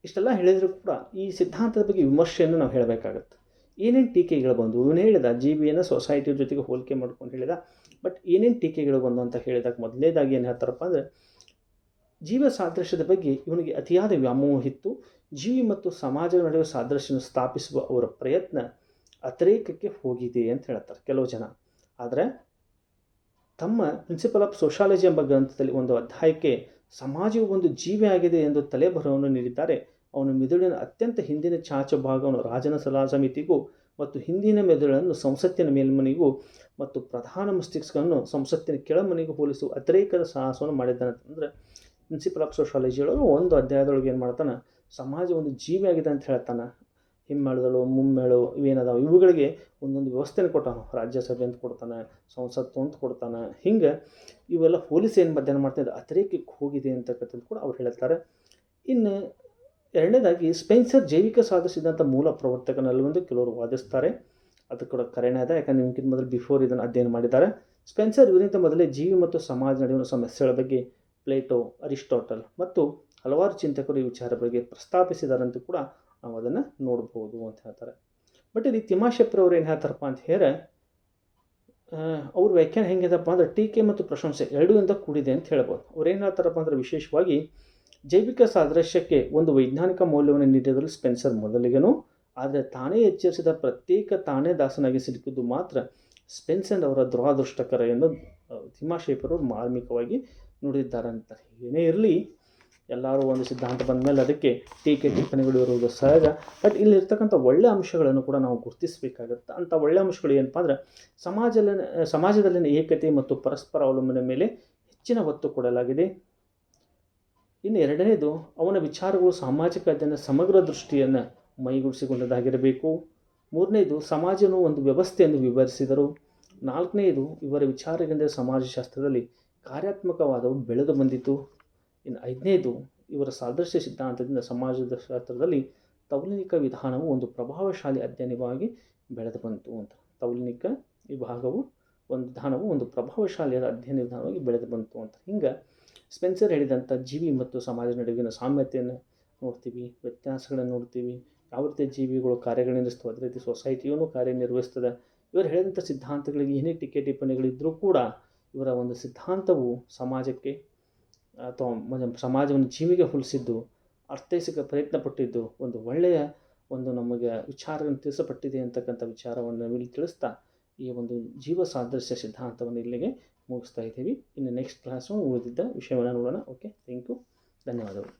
ಇಷ್ಟೆಲ್ಲ ಹೇಳಿದರೂ ಕೂಡ ಈ ಸಿದ್ಧಾಂತದ ಬಗ್ಗೆ ವಿಮರ್ಶೆಯನ್ನು ನಾವು ಹೇಳಬೇಕಾಗತ್ತೆ. ಏನೇನು ಟೀಕೆಗಳು ಬಂದು, ಇವನು ಹೇಳಿದ ಜೀವಿಯನ್ನು ಸೊಸೈಟಿಯ ಜೊತೆಗೆ ಹೋಲಿಕೆ ಮಾಡ್ಕೊಂಡು ಹೇಳಿದ. ಬಟ್ ಏನೇನು ಟೀಕೆಗಳು ಬಂದು ಅಂತ ಹೇಳಿದಾಗ ಮೊದಲನೇದಾಗಿ ಏನು ಹೇಳ್ತಾರಪ್ಪ ಅಂದರೆ, ಜೀವ ಸಾದೃಶ್ಯದ ಬಗ್ಗೆ ಇವನಿಗೆ ಅತಿಯಾದ ವ್ಯಾಮೋಹ ಇತ್ತು. ಜೀವಿ ಮತ್ತು ಸಮಾಜದ ನಡುವೆ ಸಾದೃಶ್ಯವನ್ನು ಸ್ಥಾಪಿಸುವ ಅವರ ಪ್ರಯತ್ನ ಅತಿರೇಕಕ್ಕೆ ಹೋಗಿದೆ ಅಂತ ಹೇಳ್ತಾರೆ ಕೆಲವು ಜನ. ಆದರೆ ತಮ್ಮ ಪ್ರಿನ್ಸಿಪಲ್ ಆಫ್ ಸೋಷಾಲಜಿ ಎಂಬ ಗ್ರಂಥದಲ್ಲಿ ಒಂದು ಅಧ್ಯಾಯಕ್ಕೆ ಸಮಾಜವು ಒಂದು ಜೀವಿ ಆಗಿದೆ ಎಂದು ತಲೆಬರಹವನ್ನು ನೀಡಿದ್ದಾರೆ. ಅವನು ಮೆದುಳಿನ ಅತ್ಯಂತ ಹಿಂದಿನ ಚಾಚು ಭಾಗವನ್ನು ರಾಜನ ಸಲಹಾ ಸಮಿತಿಗೂ ಮತ್ತು ಹಿಂದಿನ ಮೆದುಳನ್ನು ಸಂಸತ್ತಿನ ಮೇಲ್ಮನೆಗೂ ಮತ್ತು ಪ್ರಧಾನ ಮಸ್ತಿಷ್ಕವನ್ನು ಸಂಸತ್ತಿನ ಕೆಳಮನೆಗೂ ಹೋಲಿಸುವ ಅತಿರೇಕದ ಸಾಹಸವನ್ನು ಮಾಡಿದ್ದಾನೆ ಅಂತಂದರೆ, ಪ್ರಿನ್ಸಿಪಲ್ ಆಫ್ ಸೋಷಾಲಜಿಯೊಳಗೆ ಒಂದು ಅಧ್ಯಾಯದೊಳಗೆ ಏನು ಮಾಡ್ತಾನೆ, ಸಮಾಜ ಒಂದು ಜೀವಿ ಆಗಿದೆ ಅಂತ ಹೇಳ್ತಾನೆ. ಹಿಮ್ಮೇಳಗಳು, ಮುಮ್ಮೇಳು ಇವೇನದಾವ ಇವುಗಳಿಗೆ ಒಂದೊಂದು ವ್ಯವಸ್ಥೆನ ಕೊಟ್ಟಾನ. ರಾಜ್ಯಸಭೆ ಅಂತ ಕೊಡ್ತಾನೆ, ಸಂಸತ್ತು ಅಂತ ಕೊಡ್ತಾನೆ. ಹಿಂಗೆ ಇವೆಲ್ಲ ಹೋಲಿಸಿ ಏನು ಮಧ್ಯಾಹ್ನ ಮಾಡ್ತಾಯಿದ್ದ ಅತಿರೇಕಕ್ಕೆ ಹೋಗಿದೆ ಅಂತಕ್ಕಂಥದ್ದು ಕೂಡ ಅವ್ರು ಹೇಳ್ತಾರೆ. ಇನ್ನು 2ನೇದಾಗಿ ಸ್ಪೆನ್ಸರ್ ಜೈವಿಕ ಸಾದೃಶ್ಯದಂಥ ಮೂಲ ಪ್ರವರ್ತಕನಲ್ಲೊಂದು ಕೆಲವರು ವಾದಿಸ್ತಾರೆ. ಅದು ಕೂಡ ಕರೆನೇ ಇದೆ, ಯಾಕಂದರೆ ನಿಮ್ಗಿಂತ ಮೊದಲು ಬಿಫೋರ್ ಇದನ್ನು ಅಧ್ಯಯನ ಮಾಡಿದ್ದಾರೆ. ಸ್ಪೆನ್ಸರ್ ಇವರಿಂದ ಮೊದಲೇ ಜೀವಿ ಮತ್ತು ಸಮಾಜ ನಡುವಿನ ಸಮಸ್ಯೆಗಳ ಬಗ್ಗೆ ಪ್ಲೇಟೋ, ಅರಿಸ್ಟಾಟಲ್ ಮತ್ತು ಹಲವಾರು ಚಿಂತಕರು ಈ ವಿಚಾರ ಬಗ್ಗೆ ಪ್ರಸ್ತಾಪಿಸಿದಾರಂತೂ ಕೂಡ ನಾವು ಅದನ್ನು ನೋಡ್ಬೋದು ಅಂತ ಹೇಳ್ತಾರೆ. ಬಟ್ ಇಲ್ಲಿ ತಿಮಾಶೆಪ್ರವ್ರು ಏನು ಹೇಳ್ತಾರಪ್ಪ ಅಂತ ಹೇಳಿದ್ರೆ, ಅವ್ರ ವ್ಯಾಖ್ಯಾನ ಹೆಂಗಿದಪ್ಪ ಅಂದರೆ ಟೀಕೆ ಮತ್ತು ಪ್ರಶಂಸೆ ಎರಡೂ ಕೂಡಿದೆ ಅಂತ ಹೇಳ್ಬೋದು. ಅವ್ರು ಏನು ಹೇಳ್ತಾರಪ್ಪ ಅಂದರೆ, ವಿಶೇಷವಾಗಿ ಜೈವಿಕ ಸಾದೃಶ್ಯಕ್ಕೆ ಒಂದು ವೈಜ್ಞಾನಿಕ ಮೌಲ್ಯವನ್ನು ನೀಡಿದಲ್ಲಿ ಸ್ಪೆನ್ಸರ್ ಮೊದಲಿಗೆನೂ, ಆದರೆ ತಾನೇ ಎಚ್ಚರಿಸಿದ ಪ್ರತ್ಯೇಕ ತಾನೇ ದಾಸನಾಗಿ ಸಿಲುಕಿದ್ದು ಮಾತ್ರ ಸ್ಪೆನ್ಸರ್ ಅವರ ದುರಾದೃಷ್ಟಕರ ಎಂದು ತಿಮಾಶೆಪ್ರವ್ರು ಮಾರ್ಮಿಕವಾಗಿ ನುಡಿದಿದ್ದಾರೆ ಅಂತಾರೆ. ಏನೇ ಇರಲಿ, ಎಲ್ಲರೂ ಒಂದು ಸಿದ್ಧಾಂತ ಬಂದ ಮೇಲೆ ಅದಕ್ಕೆ ಟೀಕೆ ಟಿಪ್ಪಣಿಗಳು ಇರುವುದು ಸಹಜ. ಬಟ್ ಇಲ್ಲಿರ್ತಕ್ಕಂಥ ಒಳ್ಳೆಯ ಅಂಶಗಳನ್ನು ಕೂಡ ನಾವು ಗುರುತಿಸಬೇಕಾಗತ್ತೆ. ಅಂಥ ಒಳ್ಳೆಯ ಅಂಶಗಳು ಏನಪ್ಪ ಅಂದರೆ, ಸಮಾಜದಲ್ಲಿನ ಏಕತೆ ಮತ್ತು ಪರಸ್ಪರ ಅವಲಂಬನೆ ಮೇಲೆ ಹೆಚ್ಚಿನ ಒತ್ತು ಕೊಡಲಾಗಿದೆ. ಇನ್ನು 2ನೇದು, ಅವನ ವಿಚಾರಗಳು ಸಾಮಾಜಿಕ ಅಧ್ಯಯನ ಸಮಗ್ರ ದೃಷ್ಟಿಯನ್ನು ಮೈಗೂಡಿಸಿಕೊಂಡದ್ದಾಗಿರಬೇಕು. 3ನೇದು, ಸಮಾಜವನ್ನು ಒಂದು ವ್ಯವಸ್ಥೆಯನ್ನು ವಿವರಿಸಿದರು. 4ನೇದು, ಇವರ ವಿಚಾರಗಳಿಂದ ಸಮಾಜಶಾಸ್ತ್ರದಲ್ಲಿ ಕಾರ್ಯಾತ್ಮಕವಾದವು ಬೆಳೆದು ಬಂದಿತು. ಇನ್ನು 5ನೇದು, ಇವರ ಸಾದೃಶ್ಯ ಸಿದ್ಧಾಂತದಿಂದ ಸಮಾಜದ ಶಾಸ್ತ್ರದಲ್ಲಿ ತೌಲನಿಕ ವಿಧಾನವು ಒಂದು ಪ್ರಭಾವಶಾಲಿ ಅಧ್ಯಯನವಾಗಿ ಬೆಳೆದು ಬಂತು ಅಂತ. ತೌಲನಿಕ ವಿಭಾಗವು ಒಂದು ವಿಧಾನವು ಒಂದು ಪ್ರಭಾವಶಾಲಿಯಾದ ಅಧ್ಯಯನ ವಿಧಾನವಾಗಿ ಬೆಳೆದು ಬಂತು ಅಂತ. ಹಿಂಗೆ ಸ್ಪೆನ್ಸರ್ ಹೇಳಿದಂಥ ಜೀವಿ ಮತ್ತು ಸಮಾಜದ ನಡುವಿನ ಸಾಮ್ಯತೆಯನ್ನು ನೋಡ್ತೀವಿ, ವ್ಯತ್ಯಾಸಗಳನ್ನು ನೋಡ್ತೀವಿ. ಯಾವ ರೀತಿ ಜೀವಿಗಳು ಕಾರ್ಯನಿರ್ವಹಿಸ್ತವೆ ಅದೇ ರೀತಿ ಸೊಸೈಟಿಯೂ ಕಾರ್ಯನಿರ್ವಹಿಸ್ತದೆ. ಇವರು ಹೇಳಿದಂಥ ಸಿದ್ಧಾಂತಗಳಿಗೆ ಏನೇ ಟೀಕೆ ಟಿಪ್ಪಣಿಗಳಿದ್ದರೂ ಕೂಡ ಇವರ ಒಂದು ಸಿದ್ಧಾಂತವು ಸಮಾಜಕ್ಕೆ ಅಥವಾ ಸಮಾಜವನ್ನು ಜೀವಿಗೆ ಹೋಲಿಸಿದ್ದು, ಅರ್ಥೈಸಿಕ ಪ್ರಯತ್ನ ಪಟ್ಟಿದ್ದು, ಒಂದು ಒಳ್ಳೆಯ ಒಂದು ನಮಗೆ ವಿಚಾರವನ್ನು ತಿಳಿಸಪಟ್ಟಿದೆ ಅಂತಕ್ಕಂಥ ವಿಚಾರವನ್ನು ಇಲ್ಲಿ ತಿಳಿಸ್ತಾ ಈ ಒಂದು ಜೀವ ಸಾದೃಶ್ಯ ಸಿದ್ಧಾಂತವನ್ನು ಇಲ್ಲಿಗೆ ಮುಗಿಸ್ತಾ ಇದ್ದೀವಿ. ಇನ್ನು ನೆಕ್ಸ್ಟ್ ಕ್ಲಾಸು ಉಳಿದಿದ್ದ ವಿಷಯವನ್ನು ನೋಡೋಣ. ಓಕೆ, ಥ್ಯಾಂಕ್ ಯು, ಧನ್ಯವಾದಗಳು.